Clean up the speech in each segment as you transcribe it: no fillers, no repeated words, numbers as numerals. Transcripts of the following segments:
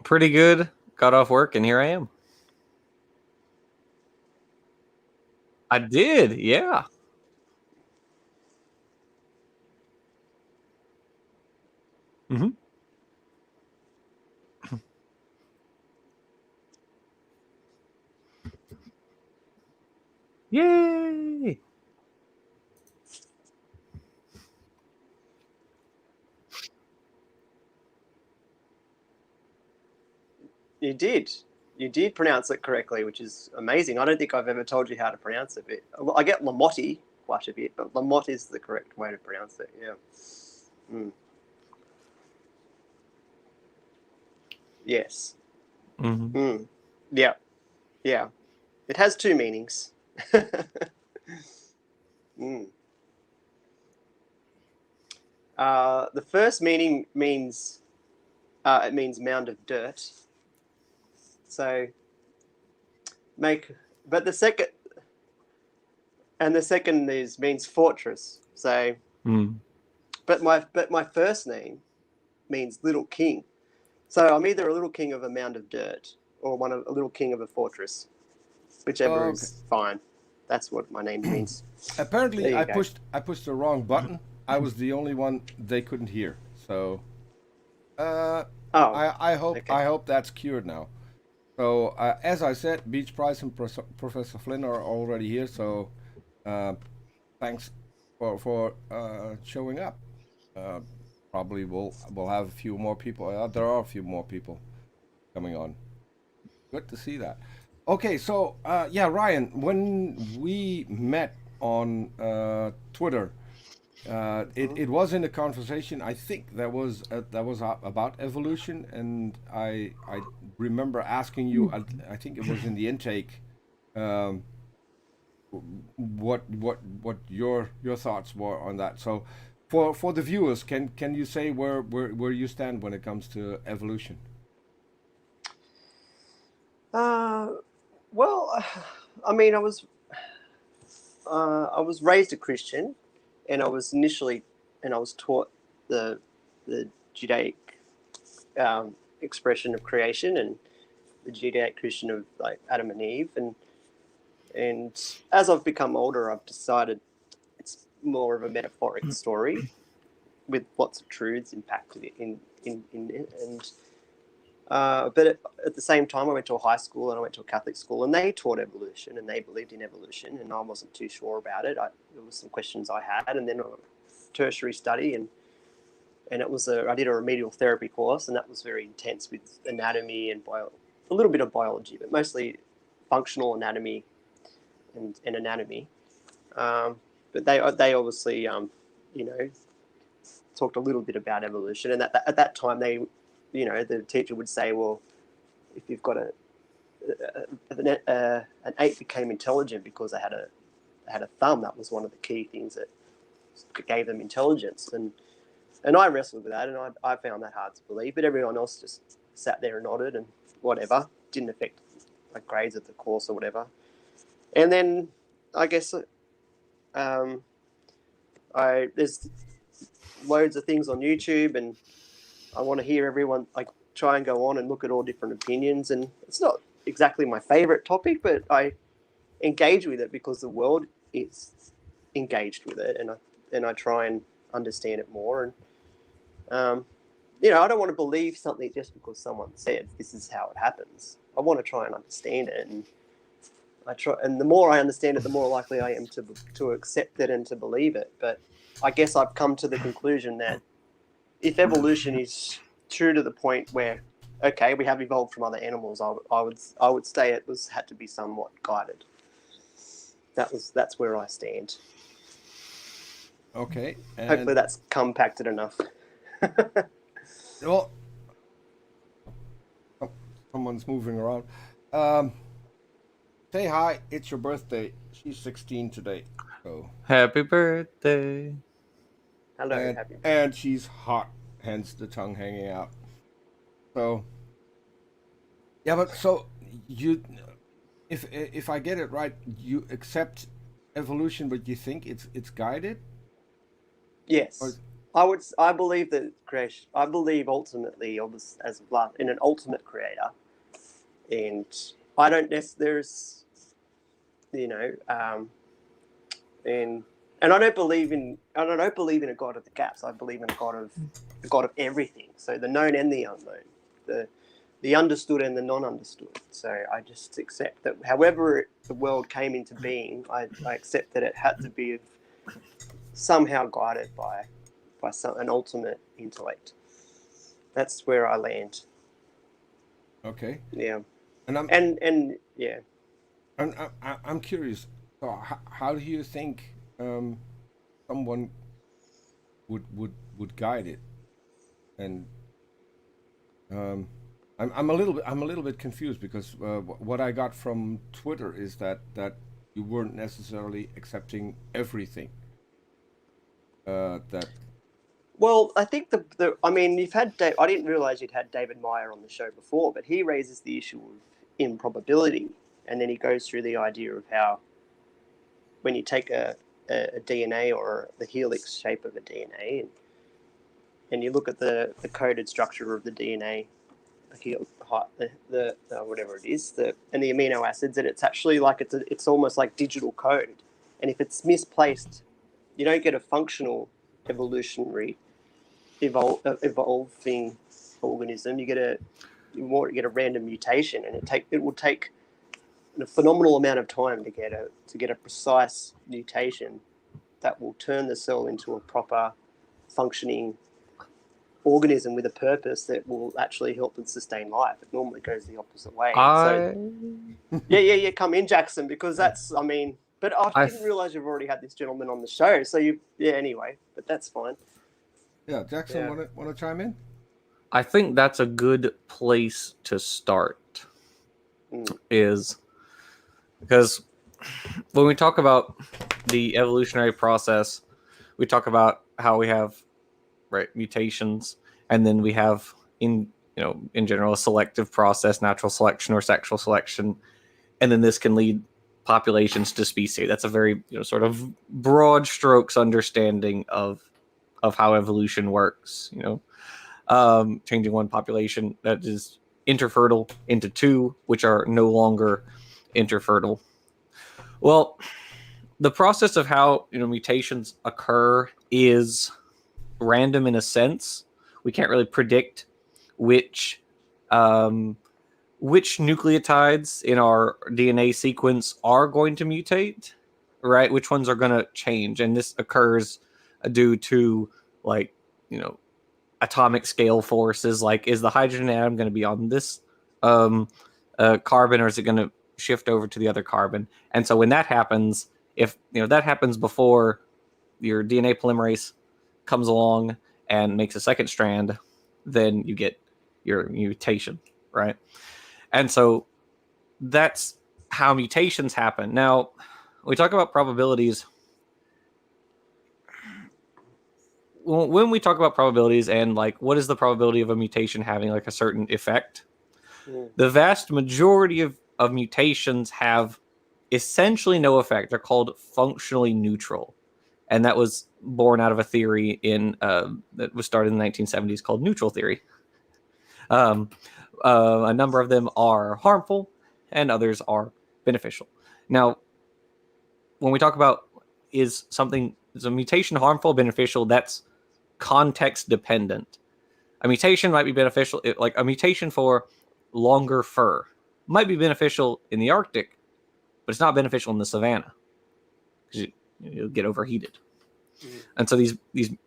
Pretty good. Got off work and here I am. I did, yeah. Mm-hmm. Yay! You did. You did pronounce it correctly, which is amazing. I don't think I've ever told you how to pronounce it. I get Lamotte quite a bit, but Lamotte is the correct way to pronounce it. Yeah. Mm. Yes. Mm-hmm. Mm. Yeah. Yeah. It has two meanings. mm. The first meaning means it means mound of dirt. So but the second means fortress. So, Mm. but my first name means little king. So I'm either a little king of a mound of dirt or a little king of a fortress, whichever Okay. is fine. That's what my name means. There Apparently, you I go. pushed the wrong button. I was the only one they couldn't hear. So, uh, Oh, okay. I hope that's cured now. So, as I said, Beej Price and Professor Flynn are already here. So, uh, thanks for showing up. Uh, Probably we'll have a few more people. There are a few more people coming on. Good to see that. Okay, so yeah, Ryan, when we met on Twitter, it was in a conversation. I think that was about evolution, and I remember asking you. I think it was in the intake. Um, what your thoughts were on that? So, for the viewers, can you say where you stand when it comes to evolution? Uh, well, I mean, I was raised a Christian, and I was taught the the Judaic expression of creation and the Judaic Christian of like Adam and Eve, and as I've become older, I've decided it's more of a metaphoric story with lots of truths impacted in it, and but at the same time, I went to a high school and I went to a Catholic school, and they taught evolution and they believed in evolution, and I wasn't too sure about it. There was some questions I had, and then a tertiary study, and I did a remedial therapy course, and that was very intense with anatomy and a little bit of biology, but mostly functional anatomy and anatomy. But they obviously you know talked a little bit about evolution, and at that time the teacher would say, well, if you've got an ape became intelligent because they had a thumb. That was one of the key things that gave them intelligence, and I wrestled with that, and I found that hard to believe. But everyone else just sat there and nodded, and whatever didn't affect like grades of the course or whatever. And then I guess there's loads of things on YouTube, and I want to hear everyone like try and go on and look at all different opinions. And it's not exactly my favorite topic, but I engage with it because the world is engaged with it, and I try and understand it more. And I don't want to believe something just because someone said this is how it happens. I want to try and understand it, and the more I understand it, the more likely I am to accept it and to believe it. But I guess I've come to the conclusion that if evolution is true to the point where, okay, we have evolved from other animals, I would say it had to be somewhat guided. That's where I stand. Okay, Hopefully and that's compacted enough. well, someone's moving around. Um, Say hi. It's your birthday. She's 16 today. So Happy birthday. Hello, happy and birthday. she's hot, hence the tongue hanging out. So yeah, but so you, if I get it right, you accept evolution, but you think it's guided. Or Yes. I believe that creation. I believe ultimately, in an ultimate creator, and I don't there's, you know, and I don't believe in a God of the gaps. I believe in a God of everything. So the known and the unknown, the understood and the non-understood. So I just accept that however the world came into being, I accept that it had to be somehow guided by an ultimate intellect. That's where I land. Okay. Yeah. And yeah. I'm curious. So how do you think someone would guide it? And I'm a little bit confused because what I got from Twitter is that you weren't necessarily accepting everything. That Well, I think I mean, you've had I didn't realize you'd had David Meyer on the show before, but he raises the issue of improbability, and then he goes through the idea of how when you take a DNA or the helix shape of a DNA and you look at the coded structure of the DNA, the whatever it is, and the amino acids, and it's actually like it's almost like digital code, and if it's misplaced, you don't get a functional evolutionary evolving organism. You get a random mutation, and it will take a phenomenal amount of time to get a precise mutation that will turn the cell into a proper functioning organism with a purpose that will actually help and sustain life. It normally goes the opposite way. Yeah, come in, Jackson, because that's, I mean, but I didn't realize you've already had this gentleman on the show. So anyway, but that's fine. Yeah, Jackson, Yeah. want to chime in? I think that's a good place to start. Is because when we talk about the evolutionary process, we talk about how we have mutations, and then we have in general a selective process, natural selection or sexual selection, and then this can lead populations to species. That's a very sort of broad strokes understanding of how evolution works. Changing one population that is interfertile into two, which are no longer interfertile. Well, the process of how mutations occur is random in a sense. We can't really predict which nucleotides in our DNA sequence are going to mutate, right? Which ones are going to change, and this occurs due to atomic scale forces. Like, is the hydrogen atom going to be on this carbon, or is it going to shift over to the other carbon? And so when that happens, if that happens before your DNA polymerase comes along and makes a second strand, then you get your mutation, right? And so that's how mutations happen. Now, we talk about probabilities. When we talk about probabilities and what is the probability of a mutation having a certain effect, the vast majority of mutations have essentially no effect. They're called functionally neutral. And that was born out of a theory that was started in the 1970s called neutral theory. A number of them are harmful and others are beneficial. Now, when we talk about is a mutation harmful or beneficial, that's context dependent. A mutation might be beneficial, like a mutation for longer fur might be beneficial in the Arctic, but it's not beneficial in the savannah because you'll get overheated. And so these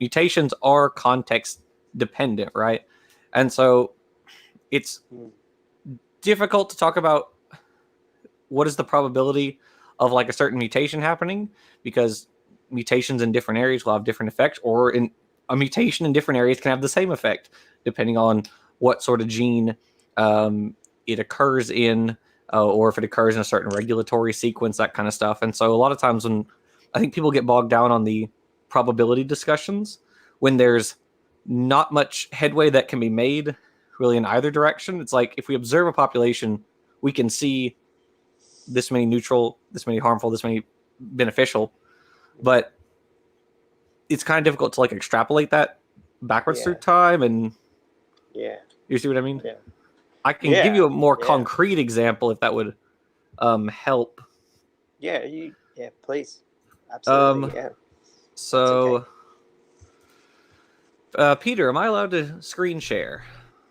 mutations are context dependent, right? And so it's difficult to talk about what is the probability of a certain mutation happening, because mutations in different areas will have different effects, or a mutation in different areas can have the same effect depending on what sort of gene it occurs in, or if it occurs in a certain regulatory sequence, that kind of stuff. And so a lot of times when I think people get bogged down on the probability discussions, when there's not much headway that can be made really in either direction. It's like if we observe a population, we can see this many neutral, this many harmful, this many beneficial, but it's kind of difficult to like extrapolate that backwards Yeah. through time, and Yeah. you see what I mean? Yeah. I can give you a more Yeah. concrete example if that would help. Yeah. Please. Absolutely. Yeah. So, Peter, am I allowed to screen share?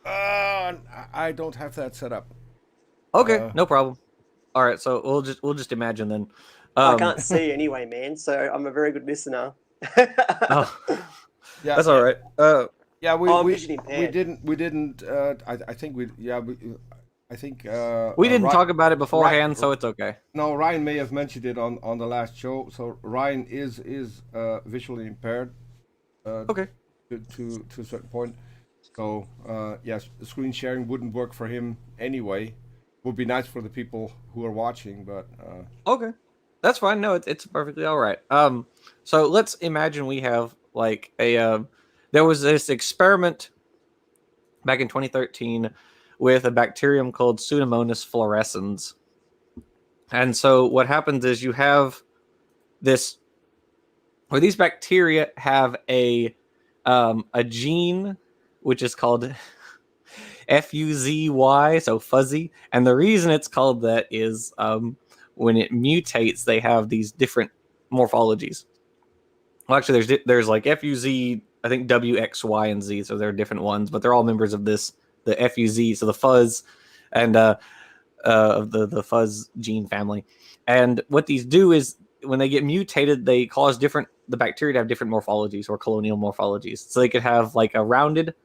I don't have that set up. Okay, no problem. All right, so we'll just imagine then. I can't see anyway, man. So I'm a very good listener. Oh, Yeah, that's all right. yeah, I'm vision impaired. we didn't. I think we. Yeah, I think. We didn't talk about it beforehand, Ryan, so it's okay. No, Ryan may have mentioned it on the last show. So Ryan is visually impaired. Okay. To a certain point. So yes, screen sharing wouldn't work for him anyway. Would be nice for the people who are watching, but Okay, that's fine. No, it's perfectly all right. So let's imagine we have like a there was this experiment back in 2013 with a bacterium called Pseudomonas fluorescens, and so what happens is you have this, where these bacteria have a gene which is called FUZY, so fuzzy, and the reason it's called that is when it mutates, they have these different morphologies. Well, actually, there's like FUZ, I think W, X, Y, and Z, so there are different ones, but they're all members of the FUZ, so the fuzz, and of the fuzz gene family. And what these do is when they get mutated, they cause the bacteria to have different morphologies or colonial morphologies. So they could have like a rounded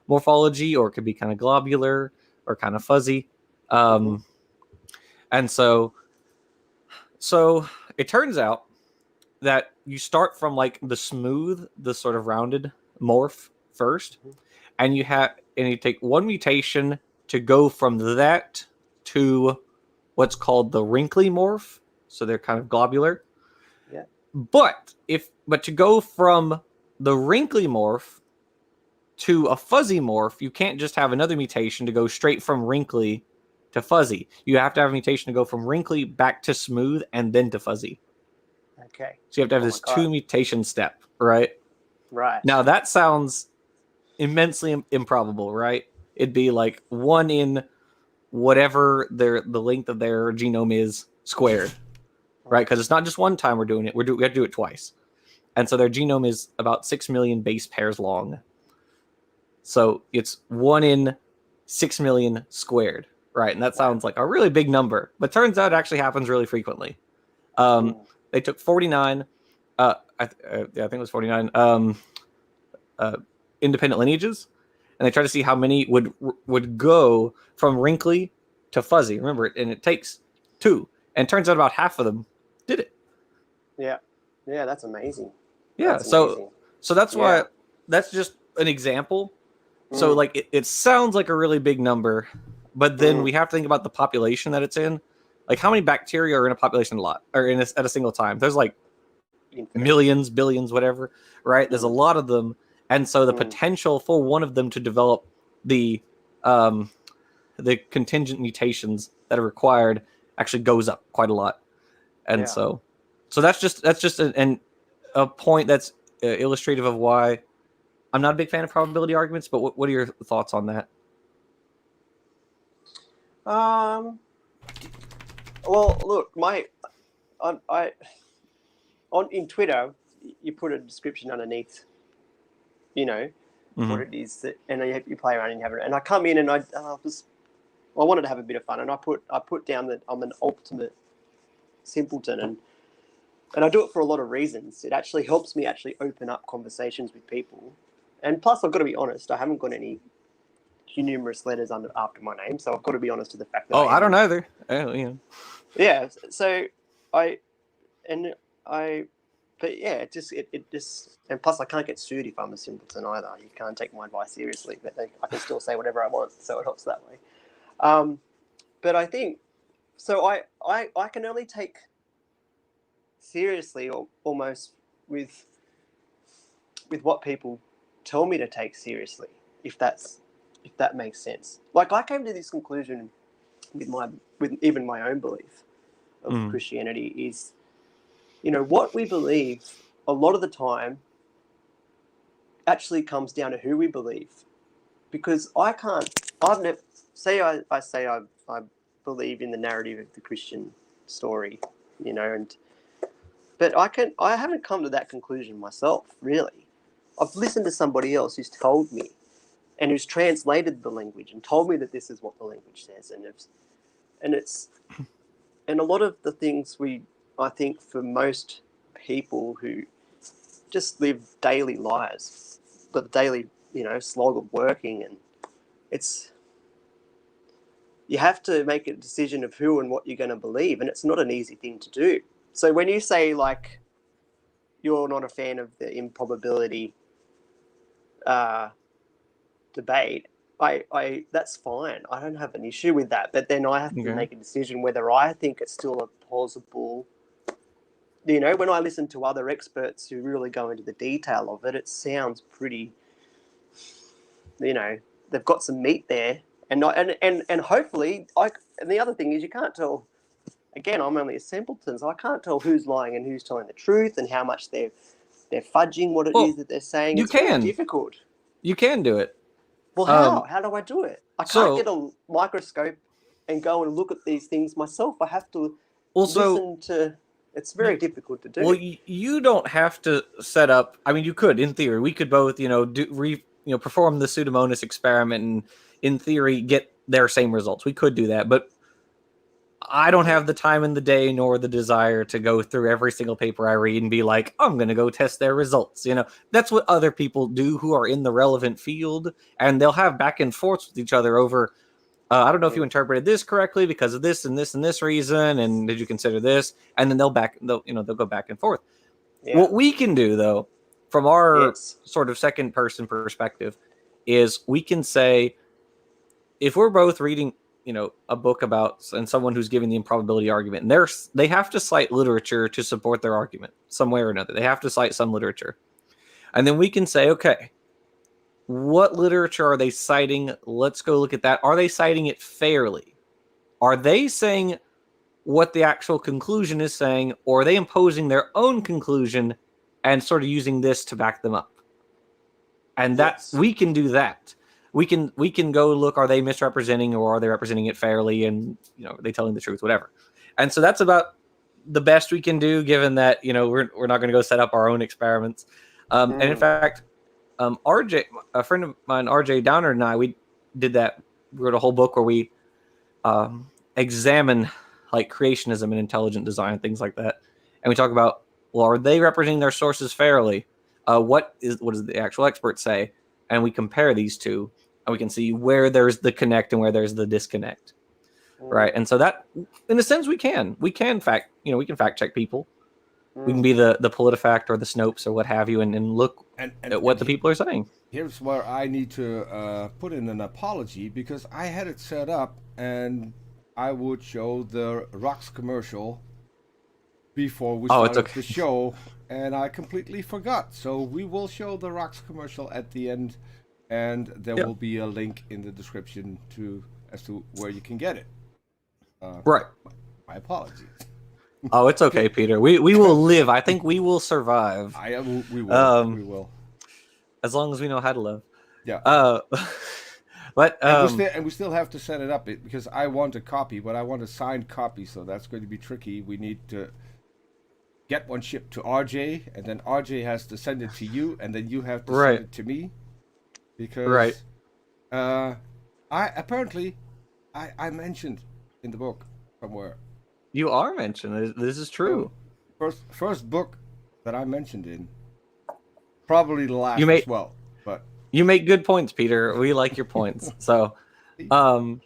morphology, or it could be kind of globular or kind of fuzzy. And so it turns out that you start from like the sort of rounded morph first, and you take one mutation to go from that to what's called the wrinkly morph. So they're kind of globular. Yeah. But to go from the wrinkly morph to a fuzzy morph, you can't just have another mutation to go straight from wrinkly to fuzzy. You have to have a mutation to go from wrinkly back to smooth and then to fuzzy. Okay. So you have to have this 2 mutation step, right? Right. Now that sounds immensely improbable, right? It'd be like 1 in whatever the length of their genome is squared, right? Because it's not just one time we're doing it. We have to do it twice. And so their genome is about 6 million base pairs long. So it's 1 in 6 million squared, right? And that sounds like a really big number, but turns out it actually happens really frequently. They took 49, I think it was 49 independent lineages, and they tried to see how many would go from wrinkly to fuzzy. Remember, and it takes 2, and it turns out about half of them did it. Yeah, that's amazing. Yeah, that's amazing. So that's why that's just an example. So like it sounds like a really big number, but then we have to think about the population that it's in. Like how many bacteria are in a population at a single time? There's like millions, billions, whatever, right? There's a lot of them, and so the potential for one of them to develop the contingent mutations that are required actually goes up quite a lot. And so that's just a point that's illustrative of why I'm not a big fan of probability arguments. But what are your thoughts on that? Well, look, in Twitter, you put a description underneath, what it is that, and you play around and you have it. And I come in and I wanted to have a bit of fun, and I put down that I'm an ultimate simpleton, and I do it for a lot of reasons. It actually helps me open up conversations with people, and plus I've got to be honest, I haven't got any numerous letters after my name, so I've got to be honest to the fact that I don't either. Yeah, so it just and plus I can't get sued if I'm a simpleton either. You can't take my advice seriously, but I can still say whatever I want, so it helps that way. But I think so. I can only take seriously, or almost with what people tell me to take seriously, if that makes sense. Like I came to this conclusion with even my own belief of Christianity is, what we believe a lot of the time actually comes down to who we believe, because I believe in the narrative of the Christian story, but I haven't come to that conclusion myself, really. I've listened to somebody else who's told me, and who's translated the language and told me that this is what the language says, and a lot of the things I think for most people who just live daily lives, the daily, slog of working, and you have to make a decision of who and what you're going to believe, and it's not an easy thing to do. So when you say, like, you're not a fan of the improbability debate, I that's fine. I don't have an issue with that. But then I have to make a decision whether I think it's still a plausible. When I listen to other experts who really go into the detail of it, it sounds pretty. They've got some meat there, and hopefully, and the other thing is, you can't tell. Again, I'm only a simpleton, so I can't tell who's lying and who's telling the truth, and how much they're fudging what it is that they're saying. It's very difficult. You can do it. Well, how? How do I do it? I can't get a microscope and go and look at these things myself. I have to listen to. It's very difficult to do. Well, you don't have to set up. I mean, you could, in theory. We could both, perform the Pseudomonas experiment and, in theory, get their same results. We could do that, but I don't have the time in the day nor the desire to go through every single paper I read and be like, I'm going to go test their results. That's what other people do who are in the relevant field, and they'll have back and forth with each other over, I don't know if you interpreted this correctly because of this and this and this reason, and did you consider this? And then they'll go back and forth. Yeah. What we can do, though, from our sort of second person perspective, is we can say, if we're both reading a book about and someone who's giving the improbability argument, and they have to cite literature to support their argument some way or another. They have to cite some literature. And then we can say, okay, what literature are they citing? Let's go look at that. Are they citing it fairly? Are they saying what the actual conclusion is saying, or are they imposing their own conclusion and sort of using this to back them up? And we can do that. We can go look, are they misrepresenting or are they representing it fairly, and are they telling the truth, whatever. And so that's about the best we can do, given that we're not going to go set up our own experiments. And in fact, RJ, a friend of mine, RJ Downer, and I, we did that. We wrote a whole book where we examine like creationism and intelligent design and things like that, and we talk about, well, are they representing their sources fairly? What does the actual experts say? And we compare these two, and we can see where there's the connect and where there's the disconnect, right? And so that, in a sense, we can fact check people. We can be the PolitiFact or the Snopes or what have you, and look at what the people are saying. Here's where I need to put in an apology, because I had it set up and I would show the Rocks commercial before we started the show, and I completely forgot. So we will show the Rocks commercial at the end, and there will be a link in the description as to where you can get it. Right. My apologies. Oh, it's okay, Peter. We will live. I think we will survive. We will. We will. As long as we know how to live. Yeah. But we still have to set it up, because I want a copy, but I want a signed copy, so that's going to be tricky. We need to get one shipped to RJ, and then RJ has to send it to you, and then you have to send it to me. Because I mentioned in the book somewhere. You are mentioned. This is true. First book that I mentioned in. Probably the last as well. But you make good points, Peter. We like your points. So, what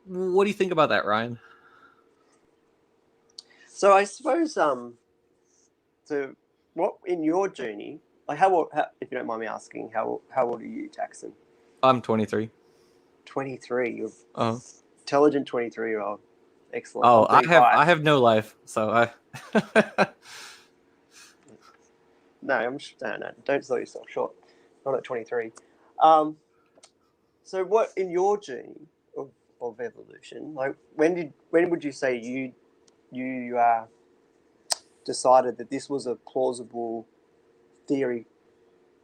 do you think about that, Ryan? So I suppose, so what in your journey, like how if you don't mind me asking, how old are you, Jackson? I'm 23. 23. You're intelligent 23-year-old. Excellent. Oh, I have no life, so I. No, don't sell yourself short. Not at 23. So what in your journey of evolution, like when would you say you decided that this was a plausible theory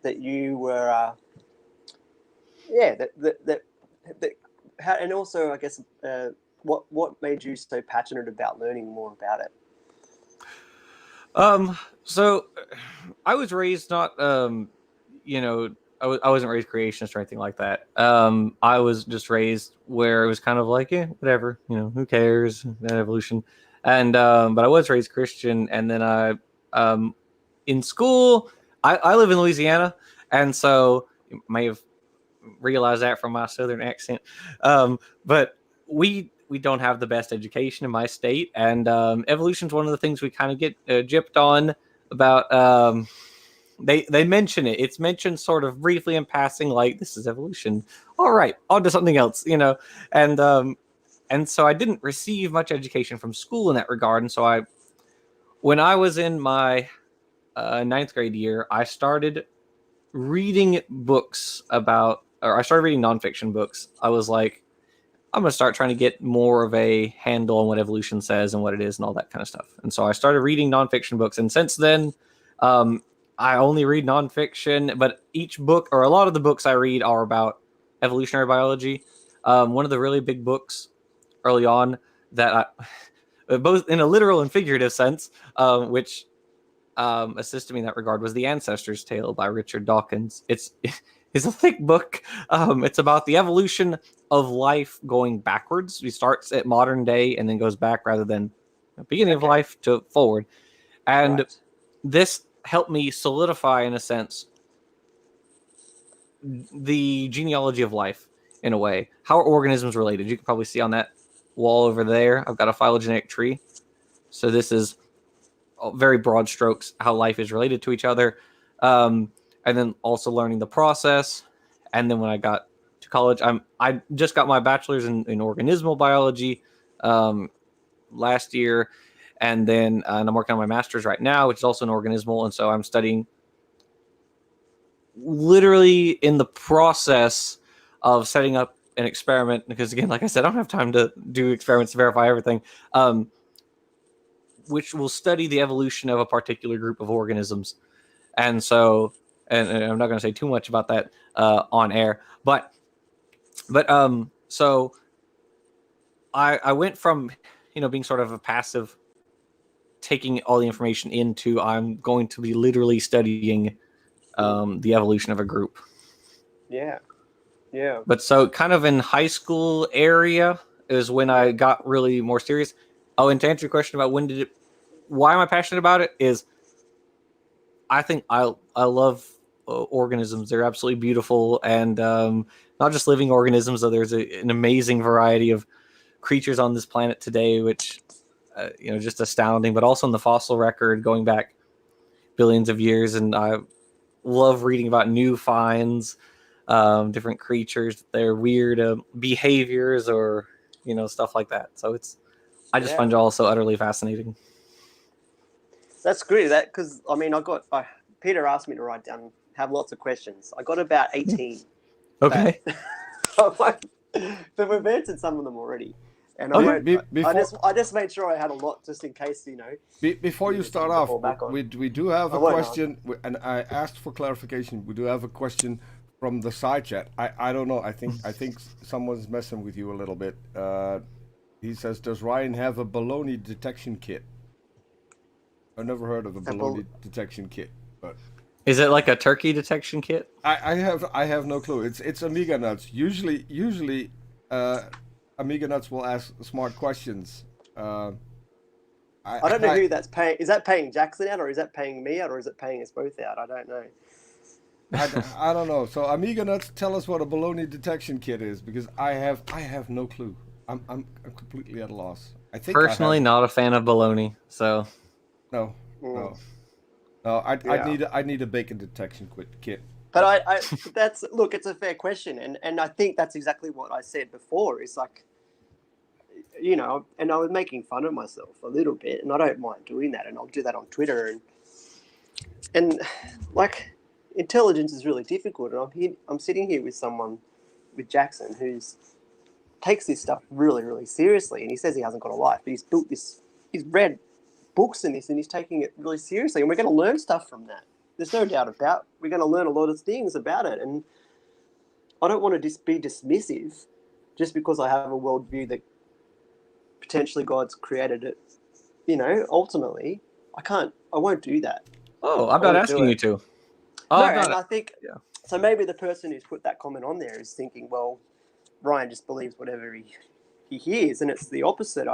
that you were, that how, and also I guess what made you so passionate about learning more about it? So I was raised not, you know, I wasn't raised creationist or anything like that. I was just raised where it was kind of like, whatever, who cares, evolution. And, but I was raised Christian. And then in school, I live in Louisiana. And so you may have realized that from my Southern accent. But we don't have the best education in my state, and evolution is one of the things we kind of get gypped on about. They mention it. It's mentioned sort of briefly in passing, like this is evolution. All right, on to something else, and so I didn't receive much education from school in that regard. And so when I was in my ninth grade year, I started reading books I started reading nonfiction books. I was like, I'm going to start trying to get more of a handle on what evolution says and what it is and all that kind of stuff. And so I started reading nonfiction books. And since then, I only read nonfiction, but each book or a lot of the books I read are about evolutionary biology. One of the really big books early on that both in a literal and figurative sense, which assisted me in that regard, was The Ancestor's Tale by Richard Dawkins. It's a thick book. It's about the evolution of life going backwards. It starts at modern day and then goes back rather than the beginning of life to forward. And this helped me solidify, in a sense, the genealogy of life in a way. How are organisms related? You can probably see on that wall over there, I've got a phylogenetic tree. So this is very broad strokes how life is related to each other. And then also learning the process. And then when I got to college, I just got my bachelor's in organismal biology last year. And then and I'm working on my master's right now, which is also in organismal. And so I'm studying literally in the process of setting up an experiment. Because again, like I said, I don't have time to do experiments to verify everything. Which will study the evolution of a particular group of organisms. And so, and I'm not going to say too much about that on air, but so I went from, being sort of a passive, taking all the information into, I'm going to be literally studying the evolution of a group. Yeah. But so kind of in high school area is when I got really more serious. Oh, and to answer your question about why am I passionate about it is I think I love organisms. They're absolutely beautiful, and not just living organisms, though there's an amazing variety of creatures on this planet today, which, just astounding, but also in the fossil record going back billions of years. And I love reading about new finds, different creatures, their weird behaviors or, stuff like that. So I just find it all so utterly fascinating. That's great. Because Peter asked me to have lots of questions. I got about 18. Okay. But we've answered some of them already. And I just made sure I had a lot just in case, Before you start off, we do have a question, and I asked for clarification. We do have a question from the side chat. I don't know. I think someone's messing with you a little bit. He says, "Does Ryan have a baloney detection kit?" I've never heard of a baloney detection kit, but is it like a turkey detection kit? I have no clue. It's Amiganuts. Usually, Amiganuts will ask smart questions. I don't know who that's paying. Is that paying Jackson out, or is that paying me out, or is it paying us both out? I don't know. I don't know. So Amiganuts, tell us what a baloney detection kit is, because I have no clue. I'm completely at a loss. I think personally not a fan of baloney, so. No. I'd need a bacon detection kit. But it's a fair question, and I think that's exactly what I said before. Is like, and I was making fun of myself a little bit, and I don't mind doing that, and I'll do that on Twitter, and like, intelligence is really difficult, and I'm sitting here with Jackson, who's takes this stuff really, really seriously, and he says he hasn't got a life, but he's read books in this, and he's taking it really seriously, and we're going to learn stuff from that. there's no doubt about we're going to learn a lot of things about it, and I don't want to just be dismissive just because I have a worldview that potentially God's created it. Ultimately, I won't do that. Oh, I'm not asking you to. Oh, No, I'm not. and I think so. Maybe the person who's put that comment on there is thinking, well, Ryan just believes whatever he hears, and it's the opposite.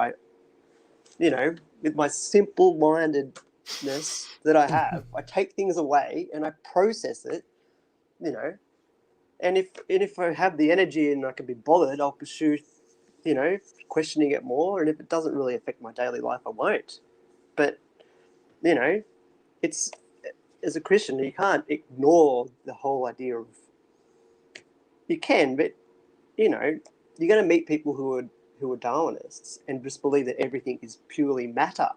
With my simple-mindedness that I have, I take things away and I process it. And if I have the energy and I can be bothered, I'll pursue, questioning it more. And if it doesn't really affect my daily life, I won't. But it's, as a Christian, you can't ignore the whole idea of. You can, but you're going to meet people who are Darwinists and just believe that everything is purely matter.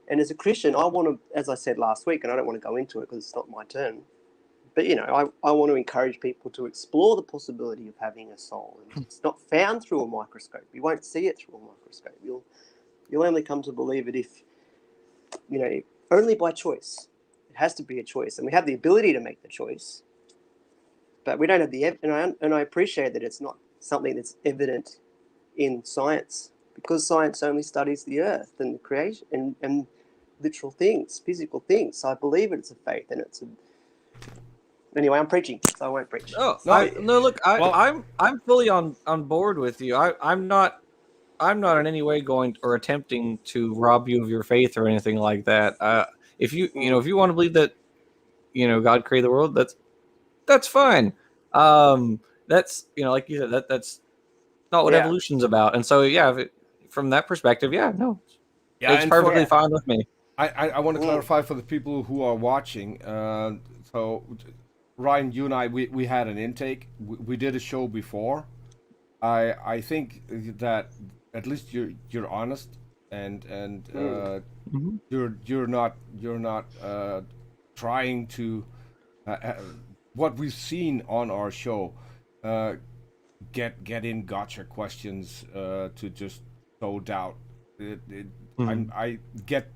And as a Christian, I want to, as I said last week, and I don't want to go into it because it's not my turn, but I want to encourage people to explore the possibility of having a soul. And it's not found through a microscope. You won't see it through a microscope. You'll only come to believe it if, only by choice. It has to be a choice, and we have the ability to make the choice, but we don't have the and I appreciate that it's not something that's evident in science, because science only studies the earth and the creation and literal things, physical things. So I believe it's a faith, and anyway, I'm preaching, so I won't preach. Oh, No, look, I'm fully on board with you. I'm not in any way going or attempting to rob you of your faith or anything like that. If you want to believe that God created the world, that's fine. That's like you said, that's not what evolution's about. And so from that perspective, it's perfectly fine with me. I want to clarify for the people who are watching. So Ryan, you and I, we had an intake. We did a show before. I think that at least you're honest, and you're not trying to what we've seen on our show get in gotcha questions to just sow doubt. I get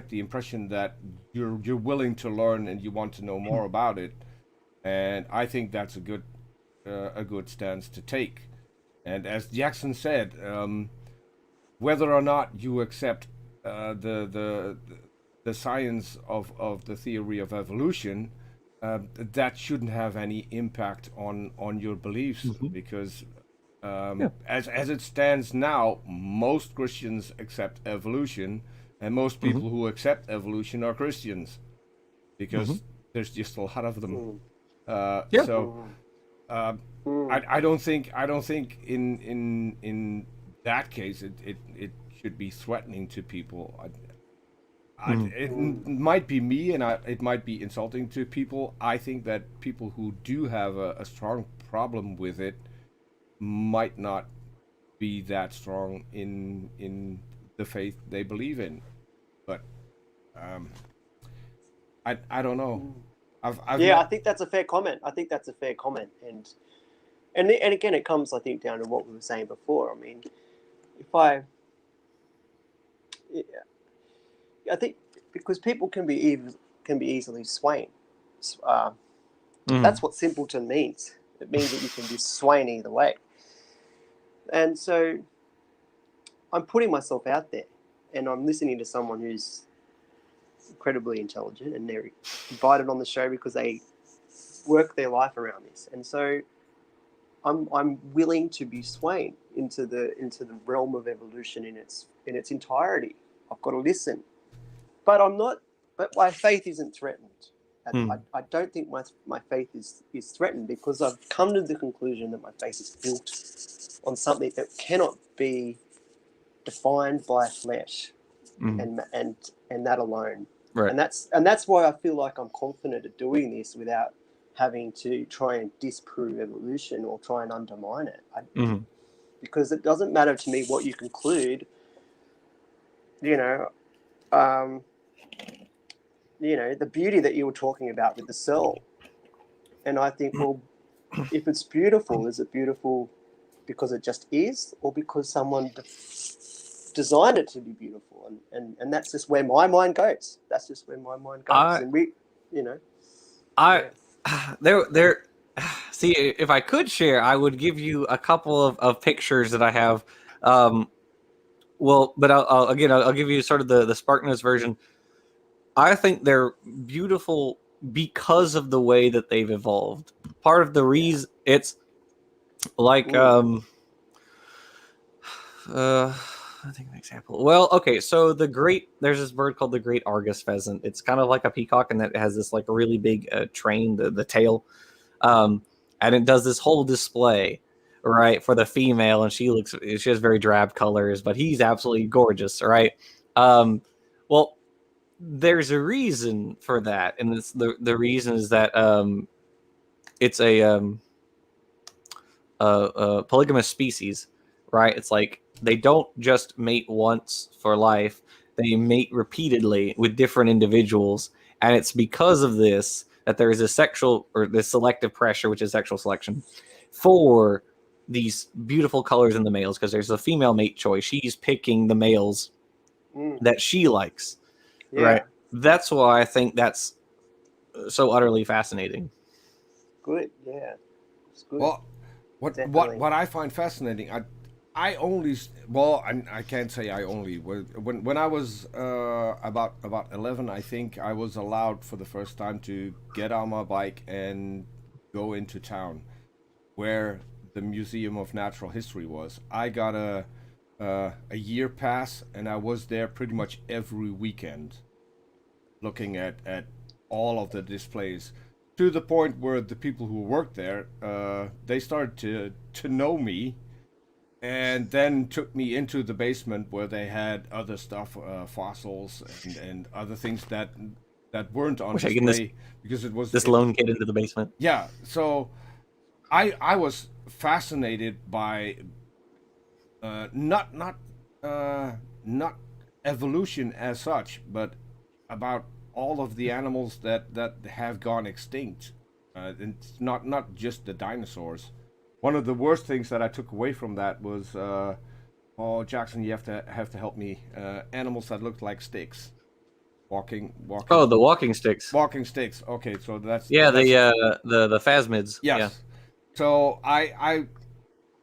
the impression that you're willing to learn and you want to know more about it, and I think that's a good stance to take. And as Jackson said, whether or not you accept the science of the theory of evolution, that shouldn't have any impact on your beliefs, because as it stands now, most Christians accept evolution, and most people who accept evolution are Christians, because there's just a lot of them. So I don't think in that case it should be threatening to people. It might be me, and it might be insulting to people. I think that people who do have a strong problem with it might not be that strong in the faith they believe in. But I don't know. I think that's a fair comment. And again, it comes, I think, down to what we were saying before. I mean, I think because people can be easily swayed. That's what simpleton means. It means that you can be swayed either way. And so I'm putting myself out there, and I'm listening to someone who's incredibly intelligent, and they're invited on the show because they work their life around this. And so I'm willing to be swayed into the realm of evolution in its entirety. I've got to listen, but I'm not. But my faith isn't threatened. I don't think my faith is threatened, because I've come to the conclusion that my faith is built on something that cannot be defined by flesh, and that alone. Right. And that's why I feel like I'm confident at doing this without having to try and disprove evolution or try and undermine it. Because it doesn't matter to me what you conclude. The beauty that you were talking about with the cell. And I think, well, if it's beautiful, is it beautiful because it just is, or because someone designed it to be beautiful? And that's just where my mind goes. And you know. I there. See, if I could share, I would give you a couple of pictures that I have. Well, but I'll give you sort of the Sparkness version. I think they're beautiful because of the way that they've evolved. Part of the reason it's like I think an example. Well, okay, so there's this bird called the great Argus pheasant. It's kind of like a peacock, and that it has this like really big train, the tail, and it does this whole display, right, for the female, and she has very drab colors, but he's absolutely gorgeous, right? Well, there's a reason for that, and it's the reason is that it's a polygamous species, right? It's like they don't just mate once for life; they mate repeatedly with different individuals, and it's because of this that there is a sexual or this selective pressure, which is sexual selection, for these beautiful colors in the males, because there's a female mate choice. She's picking the males that she likes, right? That's why I think that's so utterly fascinating. Good, yeah. It's good. Well, what I find fascinating, I only, well, I can't say I only. When I was about 11, I think I was allowed for the first time to get on my bike and go into town, where the Museum of Natural History was. I got a year pass, and I was there pretty much every weekend, looking at all of the displays, to the point where the people who worked there, they started to know me, and then took me into the basement where they had other stuff, fossils and other things that weren't on display, because it was this lone kid into the basement. Yeah, so I was fascinated by not evolution as such, but about all of the animals that have gone extinct. It's not just the dinosaurs. One of the worst things that I took away from that was, oh, Jackson, you have to help me. Animals that looked like sticks, walking. Oh, the walking sticks. Walking sticks. Okay, so that's the phasmids. Yes. Yeah. So I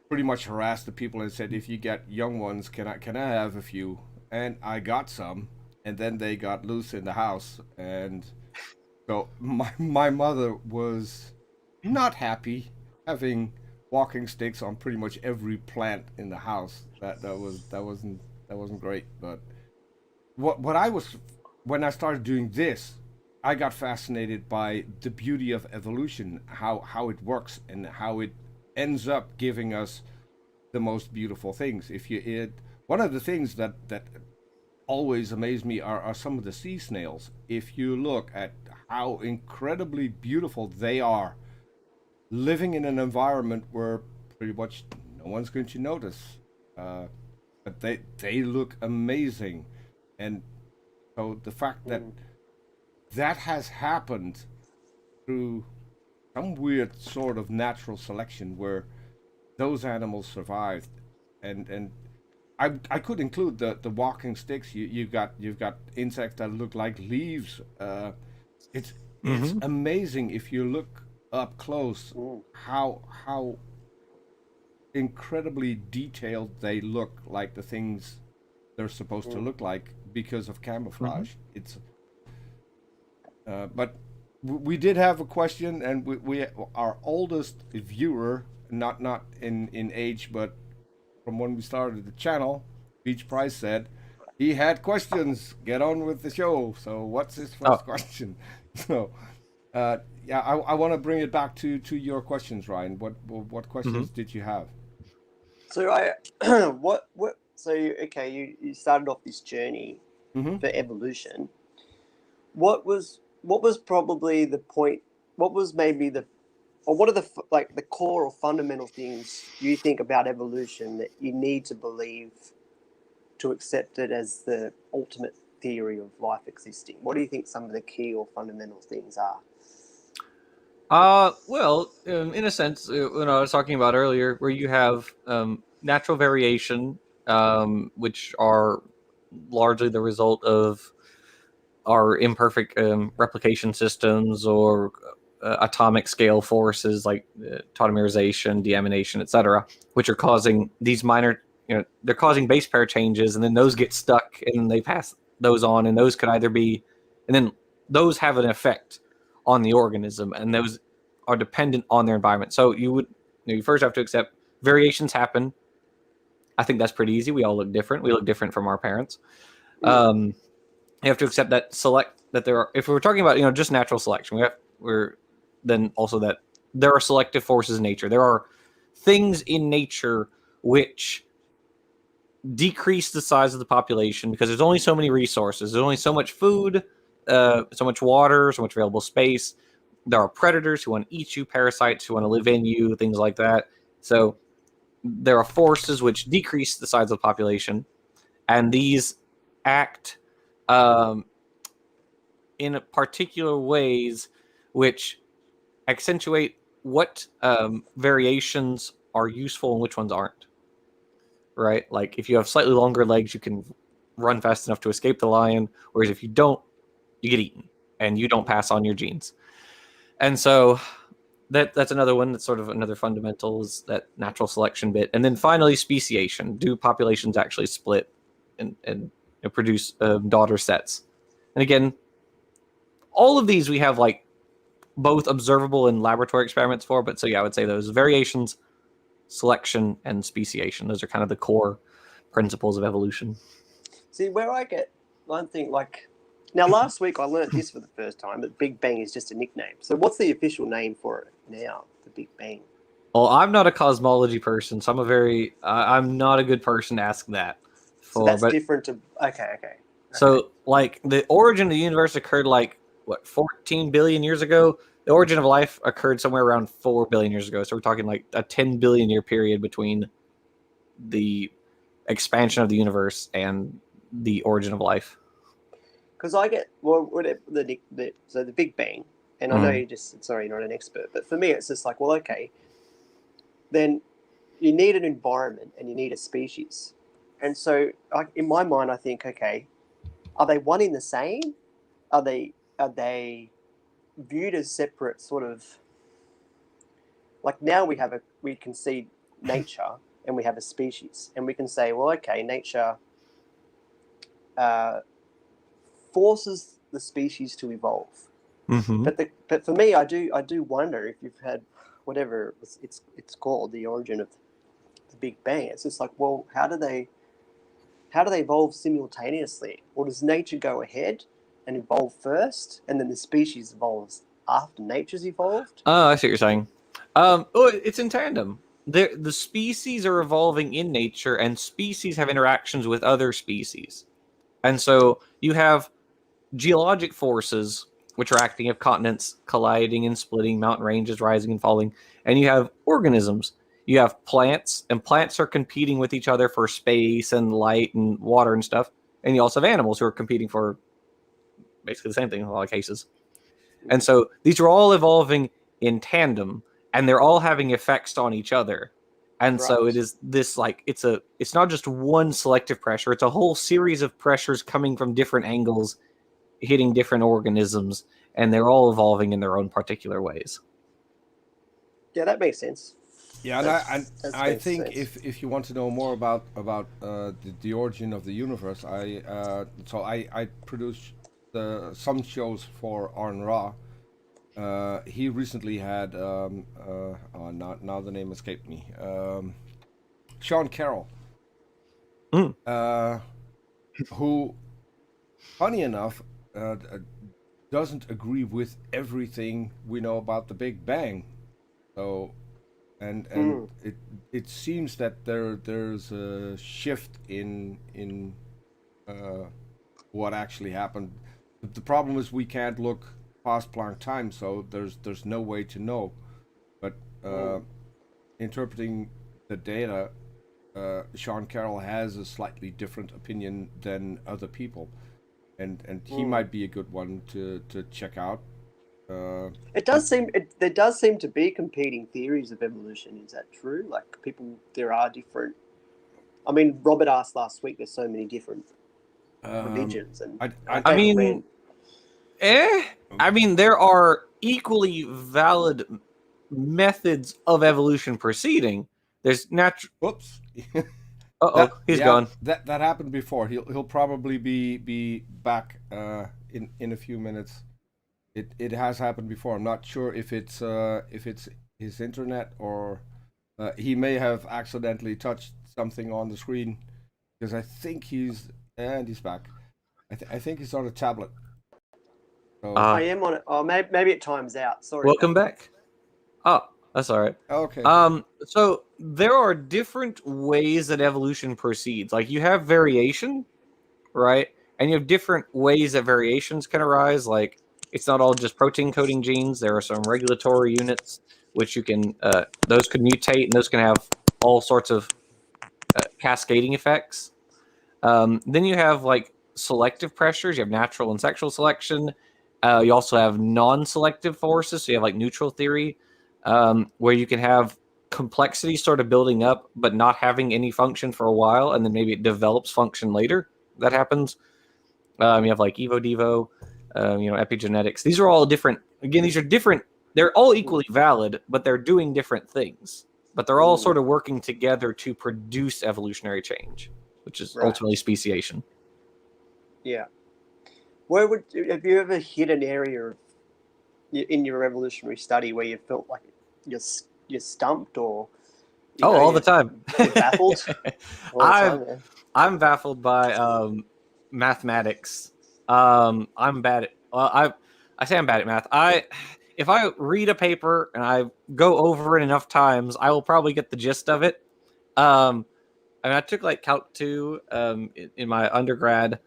pretty much harassed the people and said, if you get young ones, can I have a few? And I got some, and then they got loose in the house, and so my mother was not happy having walking sticks on pretty much every plant in the house. That wasn't great. But what I was, when I started doing this, I got fascinated by the beauty of evolution, how it works, and how it ends up giving us the most beautiful things. One of the things that always amaze me are some of the sea snails. If you look at how incredibly beautiful they are, living in an environment where pretty much no one's going to notice, but they look amazing. And so the fact that has happened through some weird sort of natural selection where those animals survived, and I could include the walking sticks. You've got insects that look like leaves. It's amazing if you look up close how incredibly detailed they look, like the things they're supposed to look like because of camouflage. It's but we did have a question, and we our oldest viewer, not in age, but from when we started the channel, Beej Price said he had questions. Get on with the show. So what's his first question? So yeah, I want to bring it back to your questions, Ryan. What questions did you have? So so you started off this journey for evolution. What was probably the point? What was maybe what are the core or fundamental things you think about evolution that you need to believe to accept it as the ultimate theory of life existing? What do you think some of the key or fundamental things are? Well, in a sense, when I was talking about earlier, where you have natural variation, which are largely the result of are imperfect replication systems or atomic scale forces like tautomerization, deamination, etc., which are causing these minor, they're causing base pair changes, and then those get stuck, and they pass those on, and those could either be, and then those have an effect on the organism, and those are dependent on their environment. So you first have to accept variations happen. I think that's pretty easy. We all look different. We look different from our parents. You have to accept that there are, if we're talking about just natural selection, then also that there are selective forces in nature. There are things in nature which decrease the size of the population because there's only so many resources. There's only so much food, so much water, so much available space. There are predators who want to eat you, parasites who want to live in you, things like that. So there are forces which decrease the size of the population, and these act in particular ways which accentuate what variations are useful and which ones aren't. Right? Like if you have slightly longer legs, you can run fast enough to escape the lion, whereas if you don't, you get eaten and you don't pass on your genes. And so that's another one that's sort of another fundamental, is that natural selection bit. And then finally, speciation. Do populations actually split and produce daughter sets? And again, all of these we have like both observable and laboratory experiments for, but so yeah, I would say those variations, selection, and speciation. Those are kind of the core principles of evolution. See, where I get one thing, like, now last week I learned this for the first time, that Big Bang is just a nickname. So what's the official name for it now, the Big Bang? Well, I'm not a cosmology person, so I'm not a good person to ask that. So that's different to, okay. So, like, the origin of the universe occurred, 14 billion years ago? The origin of life occurred somewhere around 4 billion years ago. So we're talking like a 10 billion year period between the expansion of the universe and the origin of life. Because I get, so the Big Bang, and I know you're not an expert, but for me it's just like, well, okay, then you need an environment and you need a species. And so in my mind, I think, okay, are they one in the same? Are they viewed as separate sort of, like now we can see nature and we have a species, and we can say, well, okay, nature forces the species to evolve. Mm-hmm. But for me, I do wonder if you've had whatever it's called, the origin of the Big Bang. It's just like, well, how do they evolve simultaneously, or does nature go ahead and evolve first, and then the species evolves after nature's evolved? Oh, I see what you're saying. It's in tandem. The species are evolving in nature, and species have interactions with other species. And so you have geologic forces which are acting of continents colliding and splitting, mountain ranges rising and falling, and you have organisms. You have plants, and plants are competing with each other for space and light and water and stuff. And you also have animals who are competing for basically the same thing in a lot of cases. And so these are all evolving in tandem, and they're all having effects on each other. And so it is this, like, it's not just one selective pressure, it's a whole series of pressures coming from different angles, hitting different organisms, and they're all evolving in their own particular ways. Yeah, that makes sense. Yeah, and I think if you want to know more about the origin of the universe, I produce some shows for Arn Ra. He recently had now the name escaped me. Sean Carroll, who, funny enough, doesn't agree with everything we know about the Big Bang. So, and it seems that there's a shift in what actually happened. The problem is we can't look past Planck time, so there's no way to know. But interpreting the data, Sean Carroll has a slightly different opinion than other people, and he might be a good one to check out. There does seem to be competing theories of evolution. Is that true? Like, there are different. I mean, Robert asked last week. There's so many different religions, and I mean, I mean, there are equally valid methods of evolution proceeding. There's natural. Whoops. He's gone. That happened before. He'll probably be back in a few minutes. It has happened before. I'm not sure if it's his internet or he may have accidentally touched something on the screen, because I think he's back. I think he's on a tablet. So, I am on it. Oh, maybe it times out. Sorry. Welcome back. Oh, that's all right. okay. So there are different ways that evolution proceeds. Like you have variation, right? And you have different ways that variations can arise. Like it's not all just protein coding genes. There are some regulatory units which you can those could mutate, and those can have all sorts of cascading effects. Then you have like selective pressures. You have natural and sexual selection. You also have non-selective forces. So you have like neutral theory, where you can have complexity sort of building up, but not having any function for a while, and then maybe it develops function later. That happens. You have like Evo-Devo, epigenetics. These are all different. Again, these are different. They're all equally valid, but they're doing different things. But they're all sort of working together to produce evolutionary change, which is ultimately speciation. Yeah. Have you ever hit an area in your evolutionary study where you felt like you're stumped or all the time. You're baffled? I'm baffled by mathematics. I'm bad at I say I'm bad at math. If I read a paper and I go over it enough times, I will probably get the gist of it. I took like Calc 2 in my undergrad,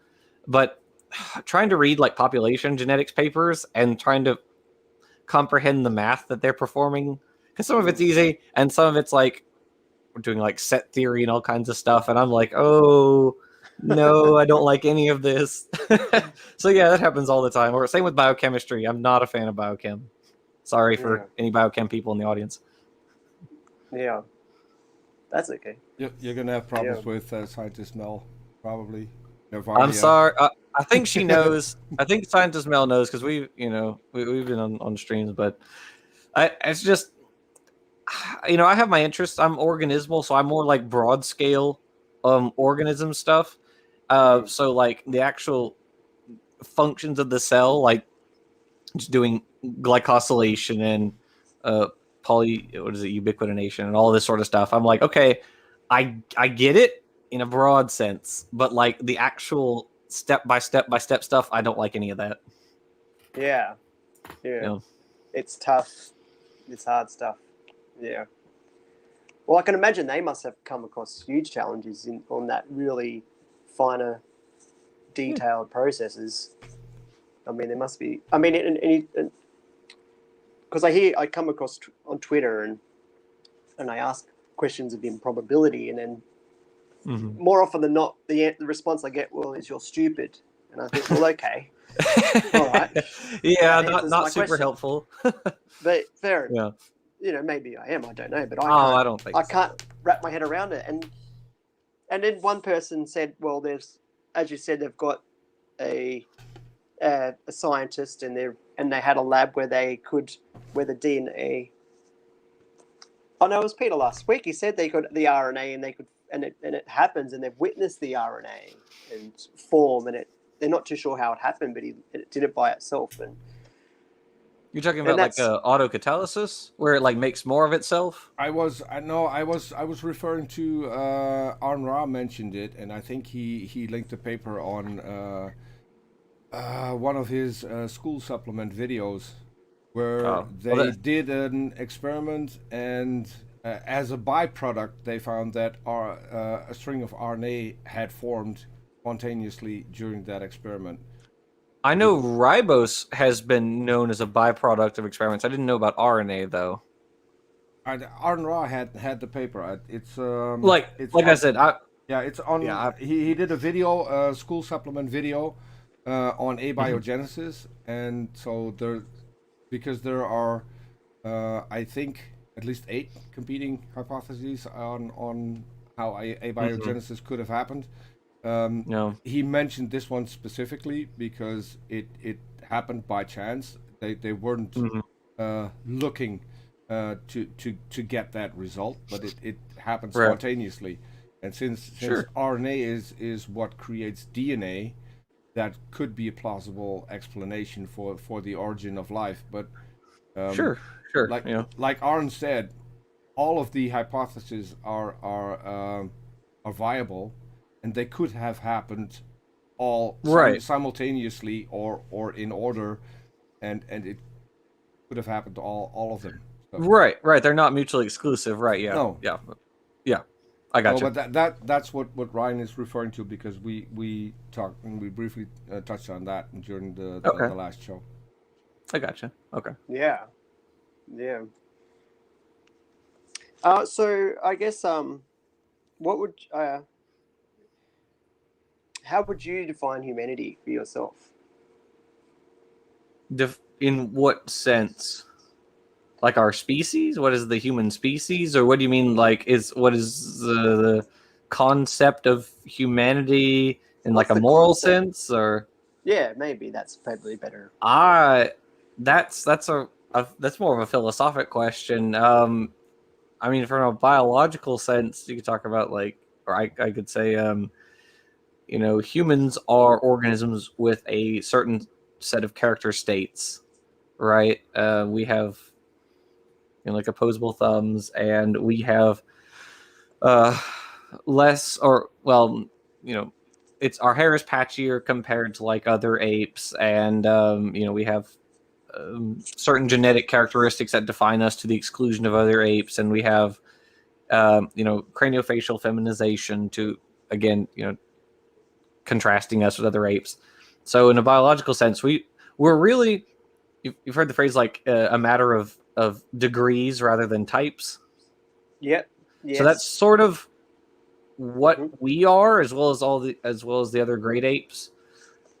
but trying to read like population genetics papers and trying to comprehend the math that they're performing, because some of it's easy and some of it's like we're doing like set theory and all kinds of stuff, and I'm like, oh no, I don't like any of this. So yeah, that happens all the time. Or same with biochemistry. I'm not a fan of biochem. Sorry for any biochem people in the audience. Yeah, that's okay. You're gonna have problems with scientist Mel, probably. I'm sorry. I think she knows. I think scientist Mel knows, because we've been on streams, but it's just, I have my interests. I'm organismal, so I'm more like broad scale organism stuff. So like the actual functions of the cell, like just doing glycosylation and ubiquitination and all this sort of stuff. I'm like, okay, I get it in a broad sense, but like the actual step by step stuff, I don't like any of that. Yeah. It's tough. It's hard stuff. Yeah. Well, I can imagine they must have come across huge challenges on that really finer, detailed processes. I mean, there must be. I mean, because I come across on Twitter and I ask questions of improbability, and then more often than not, the response I get, well, is you're stupid, and I think, well, okay, all right, yeah, not super helpful, but fair enough. Yeah. Maybe I am. I don't know, but I don't think I can't wrap my head around it. And then one person said, well, there's, as you said, they've got a scientist, and they had a lab where the DNA. Oh no, it was Peter last week. He said they could the RNA, and they could, and it happens, and they've witnessed the RNA and form, and they're not too sure how it happened, but it did it by itself. And you're talking about like autocatalysis, where it like makes more of itself. I was referring to Arn Ra mentioned it, and I think he linked a paper on one of his school supplement videos where they did an experiment, and as a byproduct they found that a string of RNA had formed spontaneously during that experiment. I know ribose has been known as a byproduct of experiments. I didn't know about RNA though. Arn Ra had the paper. It's I said. It's on. He did a video, school supplement video, on abiogenesis, and so because there are, I think at least 8 competing hypotheses on how abiogenesis could have happened. He mentioned this one specifically because it happened by chance. They weren't looking to get that result, but it happened Right. spontaneously. And since Sure. RNA is what creates DNA, that could be a plausible explanation for the origin of life. But Sure. Sure. like Yeah. like Arn said, all of the hypotheses are viable, and they could have happened all Right. simultaneously or in order, and it could have happened to all of them. So, Right. Right. They're not mutually exclusive. Right. Yeah. no. Yeah. Yeah. I No, got you. but that's what Ryan is referring to, because we talked and we briefly touched on that during the Okay. last show. I got you. Okay. Yeah. Yeah. So I guess what would how would you define humanity for yourself? In what sense? Like our species? What is the human species? Or what do you mean? Like, what is the concept of humanity in like What's a the moral concept? sense? Or Yeah, maybe that's probably better. that's that's more of a philosophic question. I mean, from a biological sense, you could talk about like, or I could say, you know, humans are organisms with a certain set of character states, right? We have, you know, like opposable thumbs, and we have uh, less, or well, you know, it's our hair is patchier compared to like other apes, and you know, we have certain genetic characteristics that define us to the exclusion of other apes, and we have you know, craniofacial feminization to, again, you know, contrasting us with other apes. So in a biological sense, we're really, you've heard the phrase like a matter of degrees rather than types. Yep. So that's Yes. sort of what Mhm. we are, as well as the other great apes.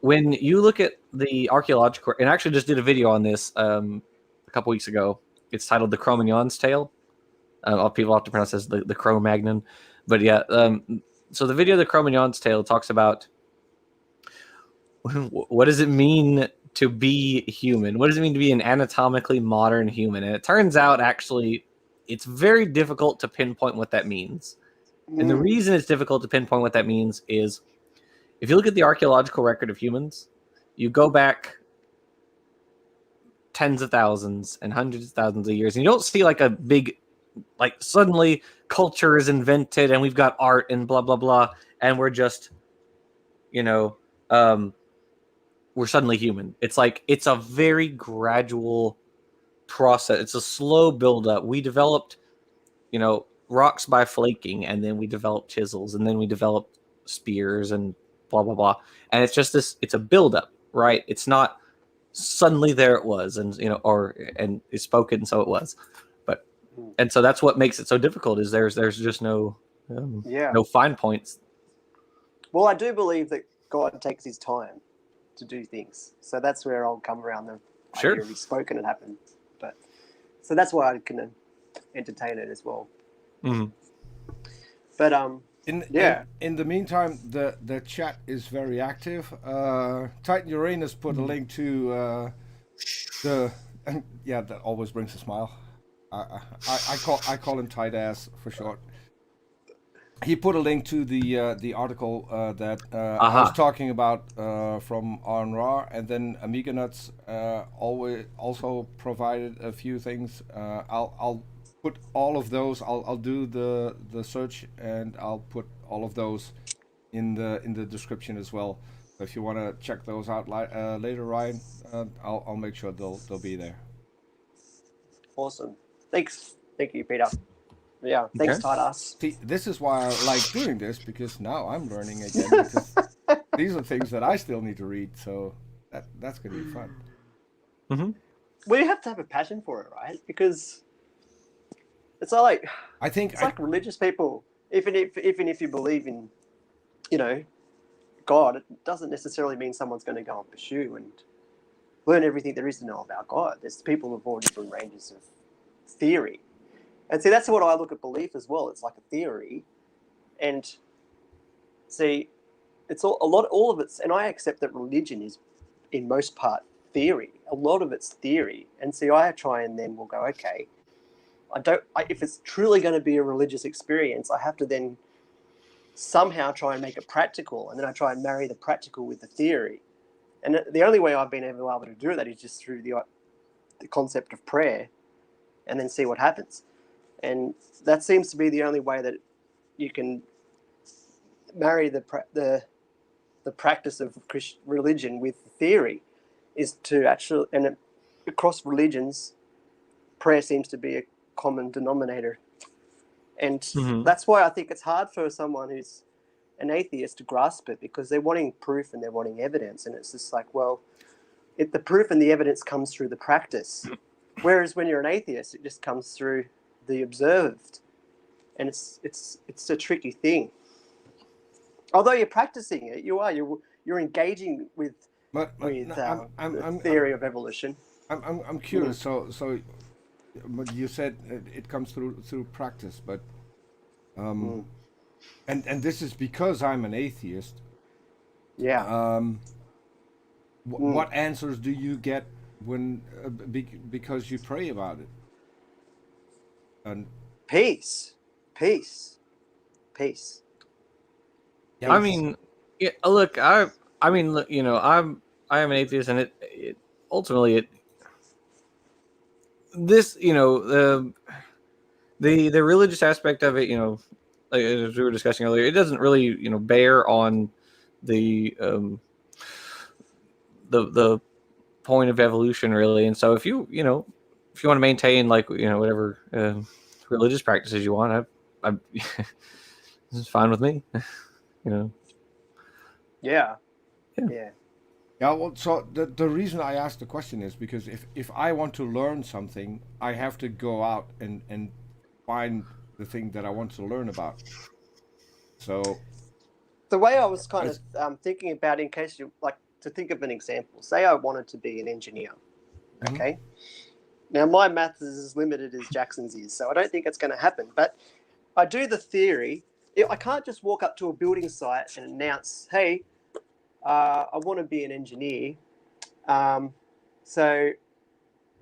When you look at the archaeological, and I actually just did a video on this a couple weeks ago. It's titled "The Cro-Magnon's Tale." People have to pronounce this the Cro-Magnon, but yeah. So the video "The Cro-Magnon's Tale" talks about what does it mean to be human? What does it mean to be an anatomically modern human? And it turns out, actually, it's very difficult to pinpoint what that means. And the reason it's difficult to pinpoint what that means is if you look at the archaeological record of humans, you go back tens of thousands and hundreds of thousands of years, and you don't see like a big, like suddenly culture is invented and we've got art and blah, blah, blah. And we're just, you know, we're suddenly human. It's like, it's a very gradual process. It's a slow buildup. We developed, you know, rocks by flaking, and then we developed chisels, and then we developed spears and blah, blah, blah. And it's just this, it's a buildup, right? It's not suddenly there it was, and, you know, and it's spoken, so it was. But, and so that's what makes it so difficult, is there's just no, no fine points. Well, I do believe that God takes his time to do things. So that's where I'll come around the idea of he's spoken and happened. But so that's why I can entertain it as well. Mm-hmm. But in the meantime, the chat is very active. Titan Uranus put a link to and yeah, that always brings a smile. I call him tight ass for short. He put a link to the article that I was talking about from Arn Ra, and then Amiganuts also provided a few things. I'll put all of those. I'll do the search, and I'll put all of those in the description as well. So if you want to check those out later, Ryan, I'll make sure they'll be there. Awesome. Thank you, Peter. Yeah, thanks, Titus. See, this is why I like doing this, because now I'm learning again. Because these are things that I still need to read, so that's going to be fun. Mm-hmm. Well, you have to have a passion for it, right? Because it's not like, I think it's like religious people. Even if you believe in, you know, God, it doesn't necessarily mean someone's going to go and pursue and learn everything there is to know about God. There's people of all different ranges of theory. And see, that's what I look at belief as well. It's like a theory. And see, it's all of it's, and I accept that religion is, in most part, theory. A lot of it's theory. And so I try and then we'll go, okay, if it's truly going to be a religious experience, I have to then somehow try and make it practical. And then I try and marry the practical with the theory. And the only way I've been able to do that is just through the concept of prayer and then see what happens. And that seems to be the only way that you can marry the practice of Christian religion with theory, is to actually, and across religions, prayer seems to be a common denominator. And that's why I think it's hard for someone who's an atheist to grasp it, because they're wanting proof and they're wanting evidence. And it's just like, well, the proof and the evidence comes through the practice. Whereas when you're an atheist, it just comes through the observed. And it's a tricky thing. Although you're practicing it, you're engaging with the theory of evolution. I'm curious. So you said it comes through practice, but and this is because I'm an atheist. Yeah. What answers do you get when because you pray about it? And peace. I mean, yeah, look, I am an atheist, and it ultimately this, the religious aspect of it, like as we were discussing earlier, it doesn't really, bear on the point of evolution, really. And so if you want to maintain, like, whatever religious practices you want, I this is fine with me. Yeah. Well, so the reason I asked the question is because if I want to learn something, I have to go out and find the thing that I want to learn about. So the way I was kind of thinking about, in case you like to think of an example, say I wanted to be an engineer. Okay. Now my maths is as limited as Jackson's is, so I don't think it's going to happen. But I do the theory. I can't just walk up to a building site and announce, hey, I want to be an engineer, so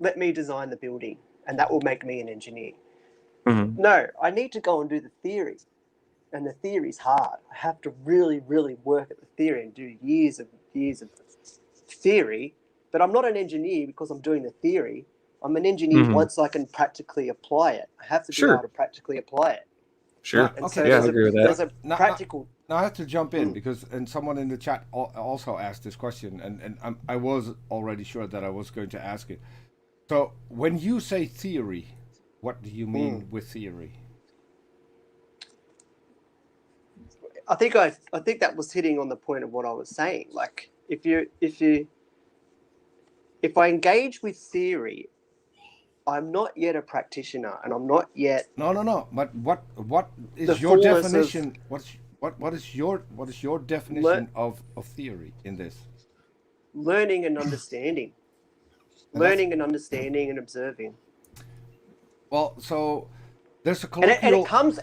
let me design the building, and that will make me an engineer. No, I need to go and do the theory, and the theory's hard. I have to really, really work at the theory and do years of theory, but I'm not an engineer because I'm doing the theory. I'm an engineer once I can practically apply it. I have to be able to practically apply it. Sure. And okay. I agree with that. There's a practical. Now I have to jump in because someone in the chat also asked this question, and I was already sure that I was going to ask it. So when you say theory, what do you mean with theory? I think that was hitting on the point of what I was saying. Like if I engage with theory, I'm not yet a practitioner, and I'm not yet. No. But what is your definition? What is your definition of theory in this? Learning and understanding. Learning and understanding and observing. Well, so there's a colloquial...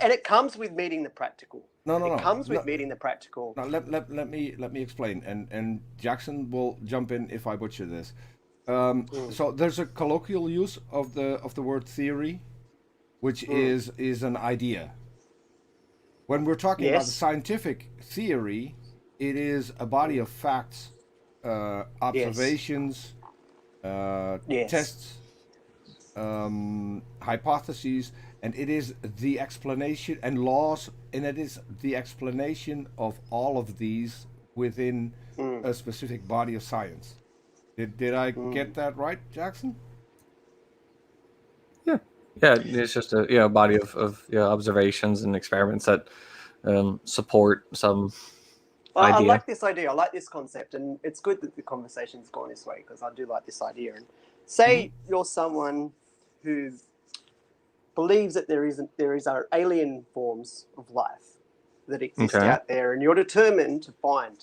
and it comes with meeting the practical. It comes with meeting the practical. Now let me explain, and Jackson will jump in if I butcher this. So there's a colloquial use of the word theory, which is an idea. When we're talking about the scientific theory, it is a body of facts, observations, tests, hypotheses, and it is the explanation and laws, and it is the explanation of all of these within a specific body of science. Did I get that right, Jackson? Yeah, it's just a body of observations and experiments that support some idea. I like this idea. I like this concept, and it's good that the conversation's gone this way because I do like this idea. And say you're someone who believes that there is alien forms of life that exist out there, and you're determined to find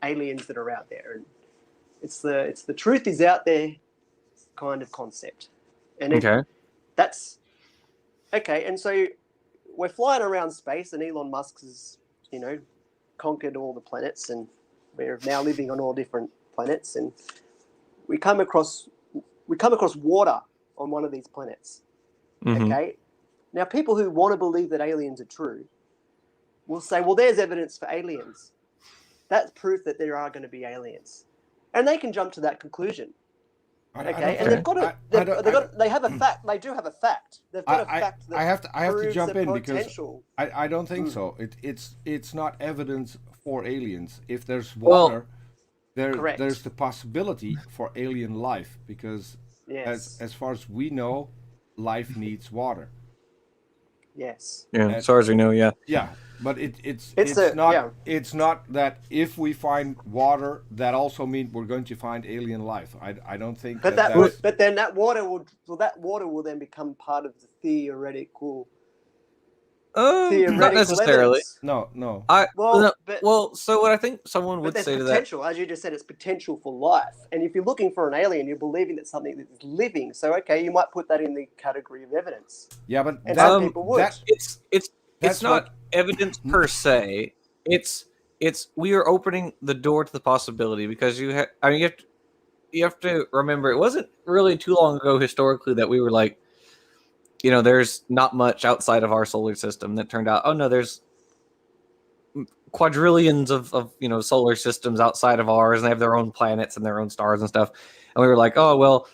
aliens that are out there. And it's the truth is out there kind of concept. And that's okay. And so we're flying around space, and Elon Musk has, conquered all the planets, and we're now living on all different planets. And we come across water on one of these planets. Mhm. Okay, now people who want to believe that aliens are true will say, well, there's evidence for aliens. That's proof that there are going to be aliens, and they can jump to that conclusion. Okay, and they've got they have a fact. They do have a fact. They've got a fact that I have to proves jump the in because potential. I don't think so. It's not evidence for aliens. If there's Well, water, Correct. there's the possibility for alien life because Yes. as far as we know, life needs water. Yes. Yeah, And- as far as we know, yeah. Yeah, but it's the- it's not that if we find water, that also means we're going to find alien life. I don't think But that's but then that water will then become part of the theoretical Not necessarily. evidence. no. Well, So what I think someone but would there's say to that, potential, as you just said, it's potential for life. And if you're looking for an alien, you're believing that something that is living. So okay, you might put that in the category of evidence. Yeah, but And some people would. it's That's not what- evidence per se. It's we are opening the door to the possibility because you have to remember it wasn't really too long ago historically that we were like, there's not much outside of our solar system. That turned out, oh no, there's quadrillions of solar systems outside of ours, and they have their own planets and their own stars and stuff. And we were like, oh well,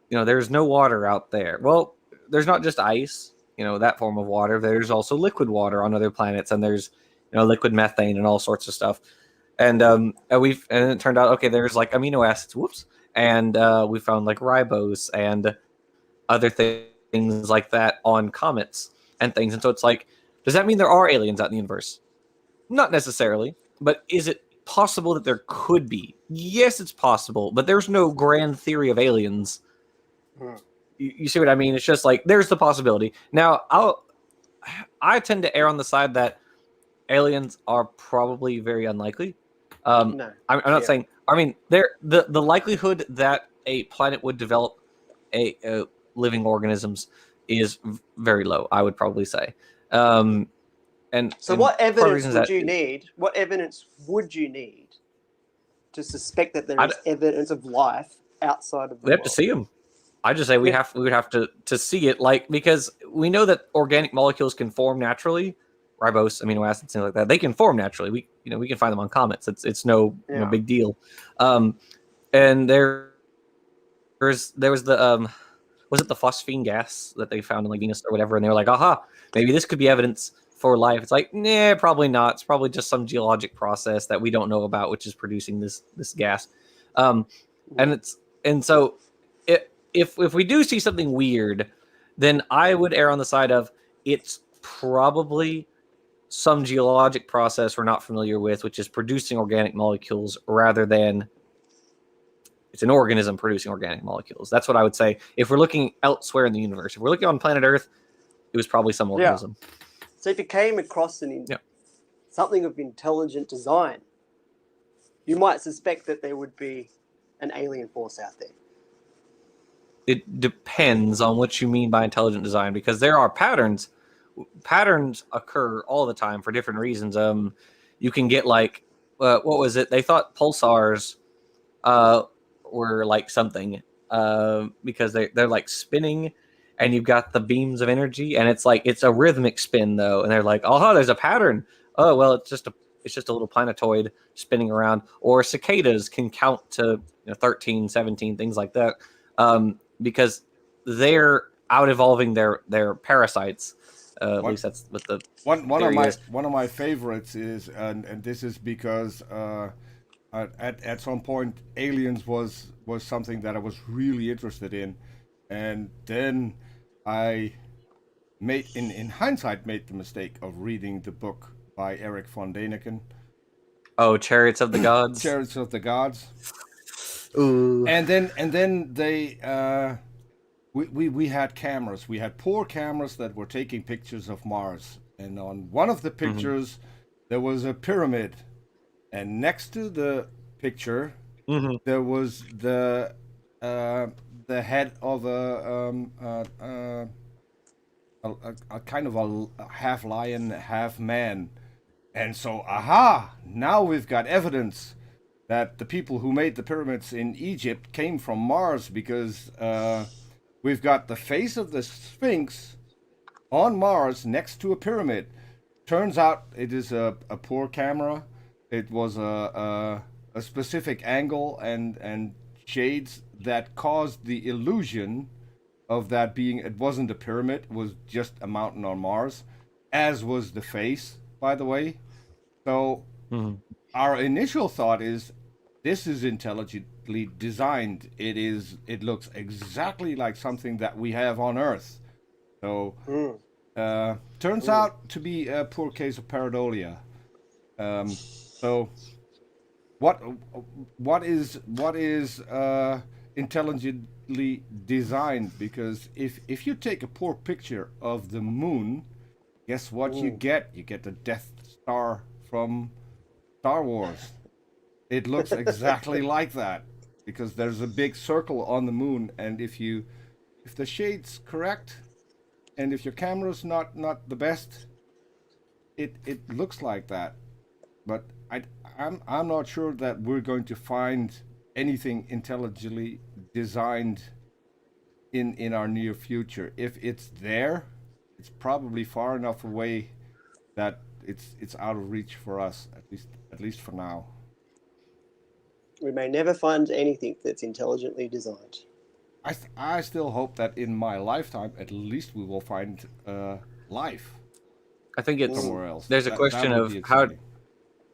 there's no water out there. Well, there's not just ice, that form of water. There's also liquid water on other planets, and there's liquid methane and all sorts of stuff. And it turned out, okay, there's like amino acids. Whoops. And we found like ribose and other things like that on comets and things. And so it's like, does that mean there are aliens out in the universe? Not necessarily, but is it possible that there could be? Yes, it's possible, but there's no grand theory of aliens. You see what I mean? It's just like there's the possibility. Now, I tend to err on the side that aliens are probably very unlikely. No. I'm not saying. I mean, the likelihood that a planet would develop a living organisms is very low. I would probably say. And what evidence would you need? What evidence would you need to suspect that there is evidence of life outside of the We have to see them. I just say we would have to see it, like, because we know that organic molecules can form naturally, ribose, amino acids, things like that. They can form naturally. We can find them on comets. It's no big deal. And there was the was it the phosphine gas that they found in like Venus or whatever, and they were like, aha, maybe this could be evidence for life. It's like, nah, probably not. It's probably just some geologic process that we don't know about, which is producing this gas. And so if we do see something weird, then I would err on the side of it's probably some geologic process we're not familiar with, which is producing organic molecules rather than it's an organism producing organic molecules. That's what I would say. If we're looking elsewhere in the universe, if we're looking on planet Earth, it was probably some organism. So if you came across something of intelligent design, you might suspect that there would be an alien force out there. It depends on what you mean by intelligent design, because there are patterns. Patterns occur all the time for different reasons. You can get like, what was it? They thought pulsars were like something because they're like spinning, and you've got the beams of energy, and it's like it's a rhythmic spin though, and they're like, oh, there's a pattern. Oh well, it's just a little planetoid spinning around. Or cicadas can count to 13, 17, things like that, because they're out evolving their parasites. At least that's what the one of my favorites is, and this is because at some point aliens was something that I was really interested in, and then I made in hindsight made the mistake of reading the book by Eric von Däniken. Oh, Chariots of the Gods. Chariots of the Gods. Ooh. And then they we had cameras. We had poor cameras that were taking pictures of Mars, and on one of the pictures there was a pyramid, and next to the picture there was the head of a kind of a half lion, half man. And so, now we've got evidence that the people who made the pyramids in Egypt came from Mars, because we've got the face of the Sphinx on Mars next to a pyramid. Turns out it is a poor camera. It was a specific angle and shades that caused the illusion of that being, it wasn't a pyramid, it was just a mountain on Mars, as was the face, by the way. So our initial thought is this is intelligently designed. It looks exactly like something that we have on Earth. So turns out to be a poor case of pareidolia. So what is intelligently designed? Because if you take a poor picture of the moon, guess what you get? You get the Death Star from Star Wars. It looks exactly like that, because there's a big circle on the moon, and if the shade's correct, and if your camera's not the best, it looks like that. But I'm not sure that we're going to find anything intelligently designed in our near future. If it's there, it's probably far enough away that it's out of reach for us, at least for now. We may never find anything that's intelligently designed. I still hope that in my lifetime, at least we will find life. I think it's somewhere else. There's a question that of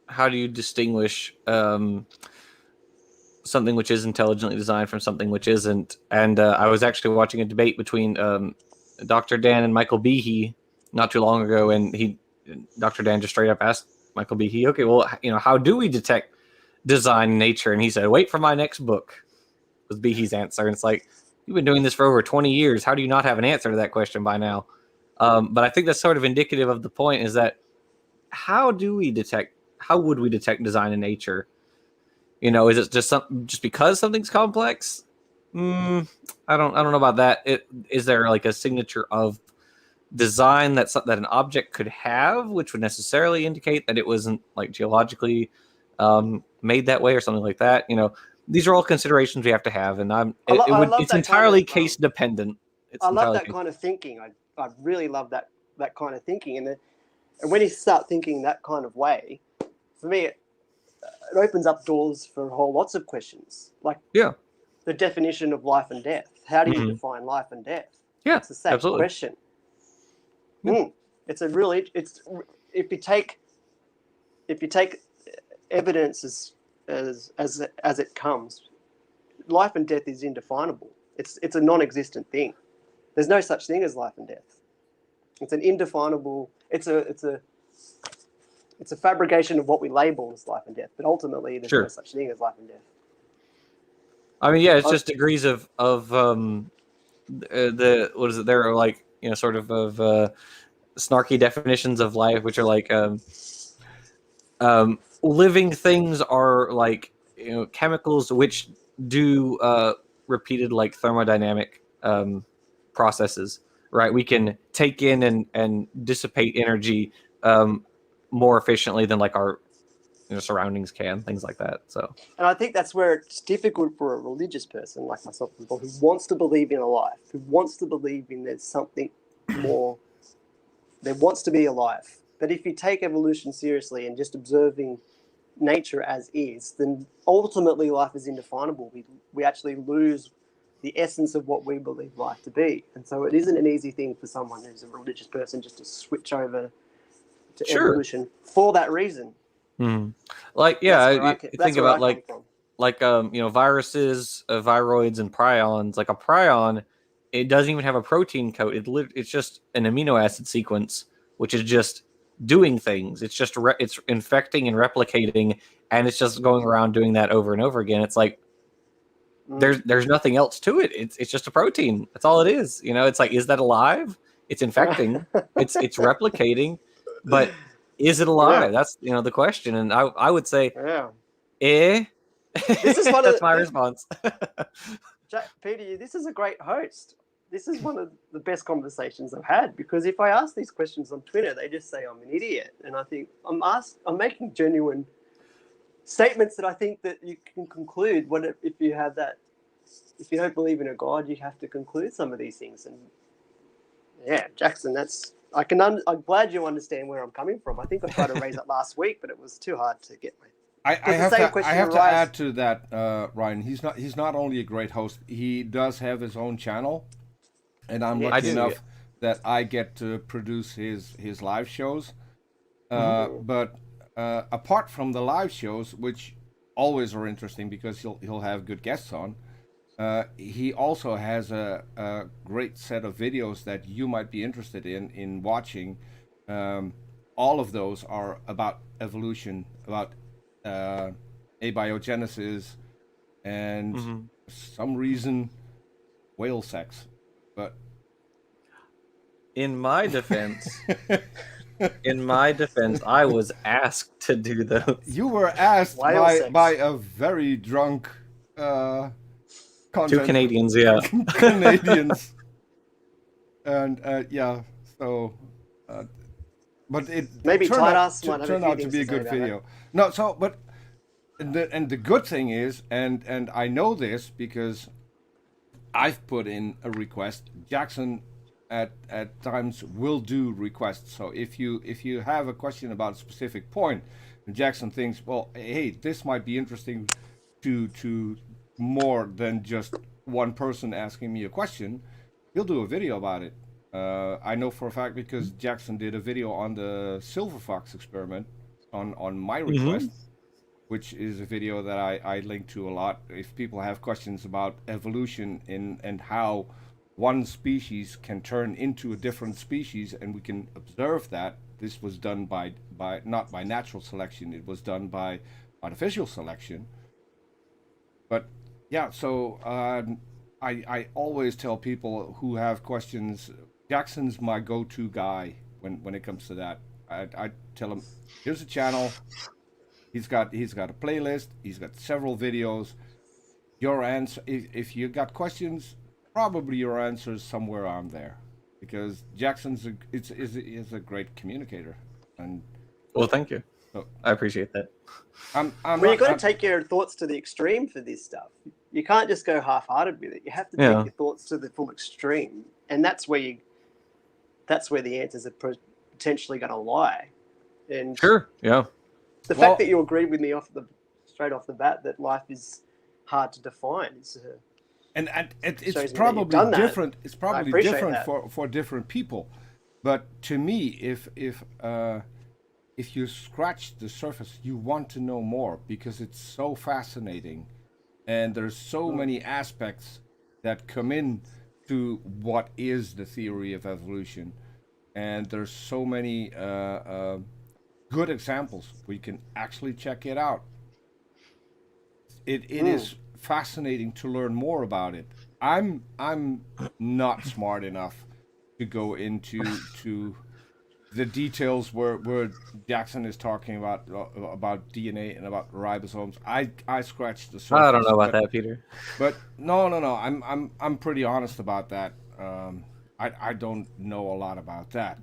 how do you distinguish something which is intelligently designed from something which isn't. And I was actually watching a debate between Dr. Dan and Michael Behe not too long ago, and Dr. Dan just straight up asked Michael Behe, okay, well, how do we detect design in nature? And he said, wait for my next book, was Behe's answer. And it's like, you've been doing this for over 20 years. How do you not have an answer to that question by now? But I think that's sort of indicative of the point, is that how would we detect design in nature? Is it just because something's complex? I don't know about that. Is there like a signature of design that an object could have, which would necessarily indicate that it wasn't like geologically made that way or something like that? These are all considerations we have to have, and it's entirely case dependent. I love that kind of thinking. I really love that kind of thinking, and when you start thinking that kind of way, for me, it opens up doors for whole lots of questions, like the definition of life and death. How do you define life and death? Yeah, it's the same question. It's a really if you take evidence as it comes, life and death is indefinable. It's a non-existent thing. There's no such thing as life and death. It's an indefinable. It's a fabrication of what we label as life and death, but ultimately there's no such thing as life and death. I mean, it's just degrees of the what is it? There are like sort of snarky definitions of life, which are like living things are like chemicals which do repeated like thermodynamic processes, right? We can take in and dissipate energy more efficiently than like our surroundings can, things like that. So, and I think that's where it's difficult for a religious person like myself, who wants to believe in a life, who wants to believe in there's something more. There wants to be a life. But if you take evolution seriously and just observing nature as is, then ultimately life is indefinable. We actually lose the essence of what we believe life to be. And so it isn't an easy thing for someone who's a religious person just to switch over to evolution for that reason. Like, think about like viruses, viroids, and prions. Like a prion, it doesn't even have a protein code. It's just an amino acid sequence, which is just doing things. It's just it's infecting and replicating, and it's just going around doing that over and over again. It's like there's nothing else to it. It's just a protein. That's all it is. It's like, is that alive? It's infecting. it's replicating, but is it alive? That's the question. And I would say, This is that's my response. Peter, this is a great host. This is one of the best conversations I've had, because if I ask these questions on Twitter, they just say I'm an idiot, and I think I'm making genuine statements that I think that you can conclude if you have that. If you don't believe in a God, you have to conclude some of these things. And yeah, Jackson, I'm glad you understand where I'm coming from. I think I tried to raise it last week, but it was too hard to get my. I have to add to that, Ryan. He's not only a great host. He does have his own channel, and I'm lucky enough that I get to produce his live shows. But apart from the live shows, which always are interesting because he'll have good guests on, he also has a great set of videos that you might be interested in watching. All of those are about evolution, about abiogenesis, and some reason whale sex. But in my defense, I was asked to do those. You were asked by a very drunk two Canadians, yeah. Canadians. And yeah, so but it maybe turned out to be a good video. No, so but the good thing is, and I know this because I've put in a request. Jackson at times will do requests. So if you have a question about a specific point, and Jackson thinks, well, hey, this might be interesting to more than just one person asking me a question, he'll do a video about it. I know for a fact because Jackson did a video on the Silver Fox experiment on my request, which is a video that I link to a lot. If people have questions about evolution and how one species can turn into a different species, and we can observe that this was done by not by natural selection, it was done by artificial selection. But yeah, so I always tell people who have questions, Jackson's my go-to guy when it comes to that. I tell him, here's a channel. He's got a playlist. He's got several videos. Your answer, if you got questions, probably your answer is somewhere on there, because Jackson's is a great communicator. And well, thank you. So, I appreciate that. You've got to take your thoughts to the extreme for this stuff. You can't just go half-hearted with it. You have to take your thoughts to the full extreme, and that's where the answers are potentially going to lie. And sure, yeah. The fact that you agreed with me straight off the bat that life is hard to define is. And it's probably different. It's probably different for different people, but to me, if you scratch the surface, you want to know more because it's so fascinating, and there's so many aspects that come in to what is the theory of evolution, and there's so many good examples. We can actually check it out. It is fascinating to learn more about it. I'm not smart enough to go into the details where Jackson is talking about DNA and about ribosomes. I scratched the surface. I don't know about that, Peter. But no. I'm pretty honest about that. I don't know a lot about that.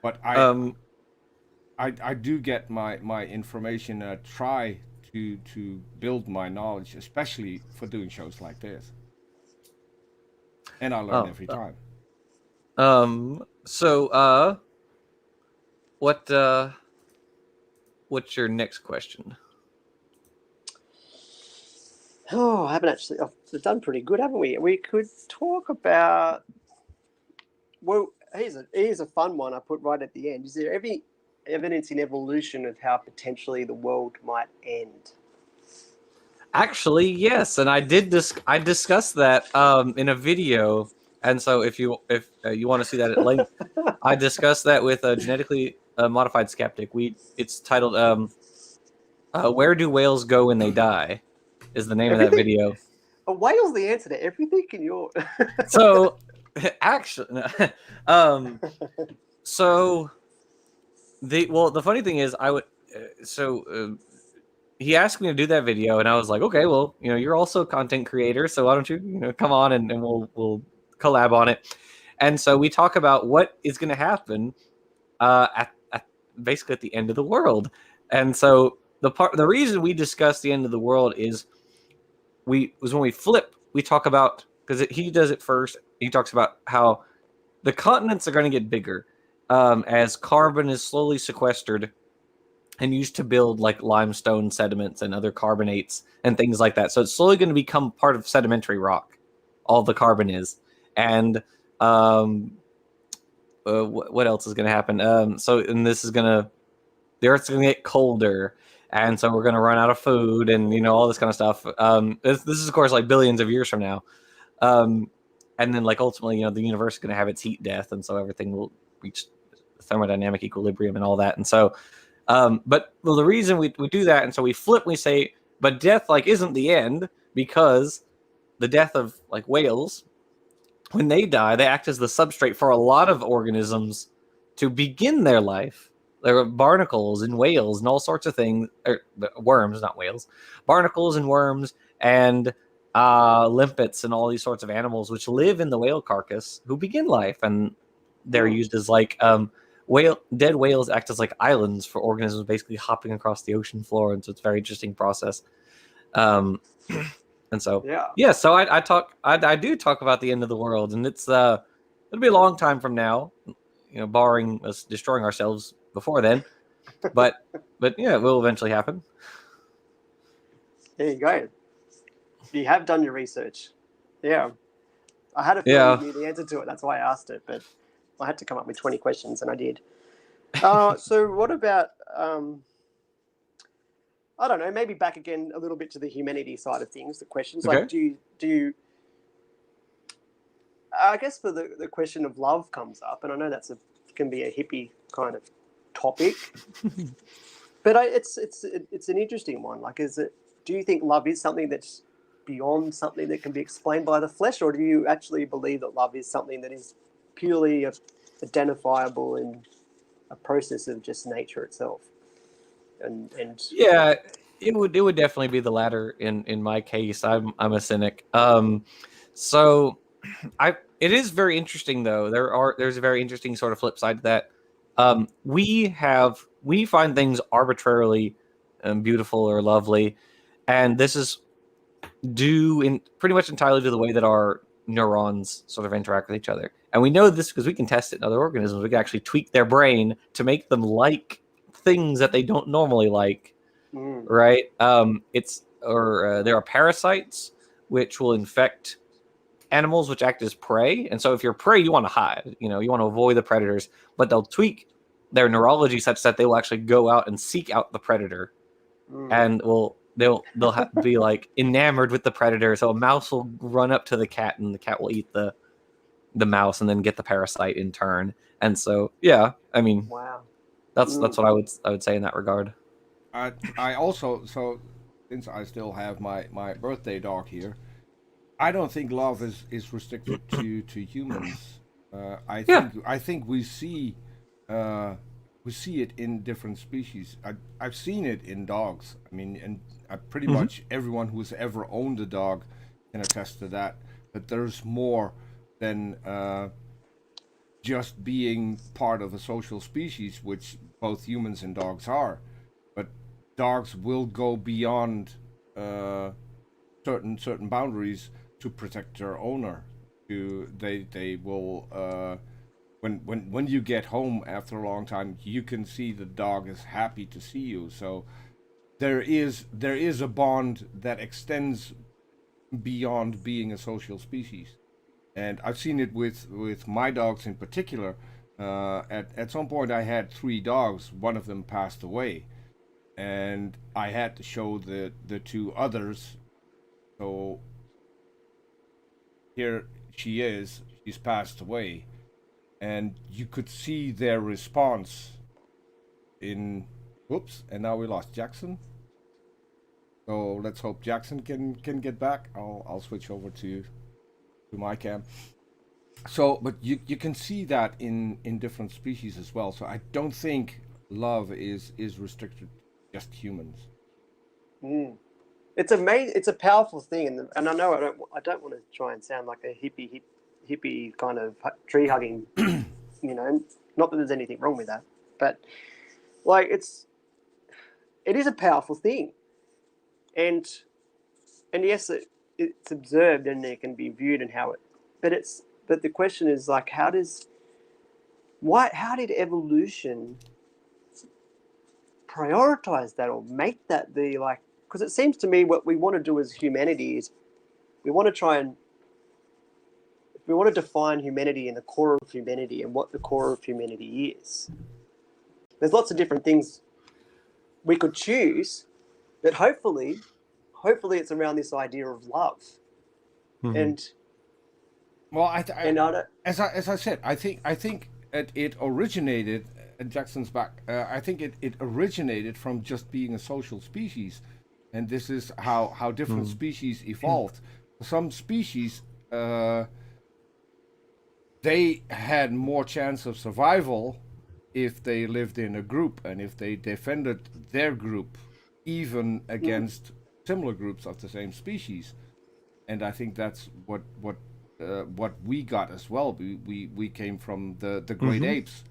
But I do get my information. Try to build my knowledge, especially for doing shows like this. And I learn every time. So what's your next question? Oh, I haven't actually. We've done pretty good, haven't we? We could talk about. Well, here's a fun one I put right at the end. Is there any evidence in evolution of how potentially the world might end? Actually, yes, and I discussed that in a video, and so if you want to see that at length, I discussed that with a genetically modified skeptic. It's titled "Where Do Whales Go When They Die?" is the name of that video. A whale's the answer to everything in your. So, actually, so. The funny thing is, he asked me to do that video, and I was like, okay, well, you're also a content creator, so why don't you, come on and we'll collab on it. And so we talk about what is going to happen at basically at the end of the world. And so the reason we discuss the end of the world is when we flip, we talk about, because he does it first. He talks about how the continents are going to get bigger as carbon is slowly sequestered and used to build like limestone sediments and other carbonates and things like that. So it's slowly going to become part of sedimentary rock. All the carbon is, and what else is going to happen? And this is the Earth's going to get colder, and so we're going to run out of food, and all this kind of stuff. This is of course like billions of years from now, and then like ultimately, the universe is going to have its heat death, and so everything will reach thermodynamic equilibrium and all that. And so, but the reason we do that, and so we flip, we say, but death like isn't the end, because the death of like whales, when they die, they act as the substrate for a lot of organisms to begin their life. There are barnacles and whales and all sorts of things, or worms, not whales, barnacles and worms and limpets and all these sorts of animals which live in the whale carcass who begin life, and they're used as like dead whales act as like islands for organisms basically hopping across the ocean floor, and so it's a very interesting process. And so so I do talk about the end of the world, and it's it'll be a long time from now, barring us destroying ourselves before then, but yeah, it will eventually happen. There you go. You have done your research. Yeah, I had a feeling you knew the answer to it. That's why I asked it, but I had to come up with 20 questions, and I did. So what about I don't know, maybe back again a little bit to the humanity side of things, the questions. Okay. Like, do you I guess for the question of love comes up, and I know can be a hippie kind of topic, but it's an interesting one. Like, do you think love is something that's beyond something that can be explained by the flesh, or do you actually believe that love is something that is purely identifiable in a process of just nature itself? And yeah, it would definitely be the latter in my case. I'm a cynic. So it is very interesting though. There's a very interesting sort of flip side to that. We find things arbitrarily beautiful or lovely, and this is due pretty much entirely to the way that our neurons sort of interact with each other. And we know this because we can test it in other organisms. We can actually tweak their brain to make them like things that they don't normally like, right? There are parasites which will infect animals which act as prey, and so if you're prey, you want to hide. You want to avoid the predators, but they'll tweak their neurology such that they will actually go out and seek out the predator, and they'll be like enamored with the predator. So a mouse will run up to the cat, and the cat will eat the mouse, and then get the parasite in turn. And so, yeah, I mean, wow. That's what I would say in that regard. I also, so since I still have my birthday dog here, I don't think love is restricted to humans. I think we see it in different species. I've seen it in dogs. I mean, and pretty much everyone who's ever owned a dog can attest to that. But there's more than just being part of a social species, which both humans and dogs are. But dogs will go beyond certain boundaries to protect their owner. They will when you get home after a long time, you can see the dog is happy to see you. So there is a bond that extends beyond being a social species. And I've seen it with my dogs in particular. At some point, I had 3 dogs. One of them passed away, and I had to show the 2 others. So here she is. She's passed away, and you could see their response. Whoops! And now we lost Jackson. So let's hope Jackson can get back. I'll switch over to my cam. So, but you can see that in different species as well. So I don't think love is restricted to just humans. It's amazing. It's a powerful thing, and I know I don't want to try and sound like a hippie kind of tree hugging. Not that there's anything wrong with that, but like it's it is a powerful thing, and yes, it's observed and it can be viewed and how it, but the question is like, how did evolution prioritize that or make that the like? Because it seems to me what we want to do as humanity is we want to define humanity and the core of humanity and what the core of humanity is. There's lots of different things we could choose, but hopefully it's around this idea of love. Mhm. And Well, and I don't, as I said, I think it originated. And Jackson's back. I think it originated from just being a social species, and this is how different species evolved. Some species they had more chance of survival if they lived in a group and if they defended their group even against similar groups of the same species. And I think that's what we got as well. We came from the great apes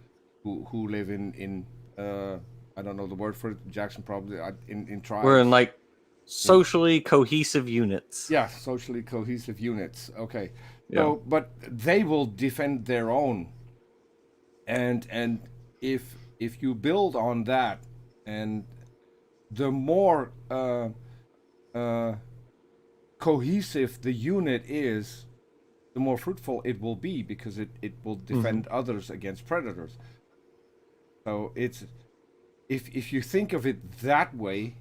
who live in I don't know the word for it. Jackson probably in tribes. We're in like socially cohesive units. Yeah, socially cohesive units. Okay. Yeah. So, but they will defend their own, and if you build on that, and the more cohesive the unit is, the more fruitful it will be because it will defend others against predators. So it's if you think of it that way,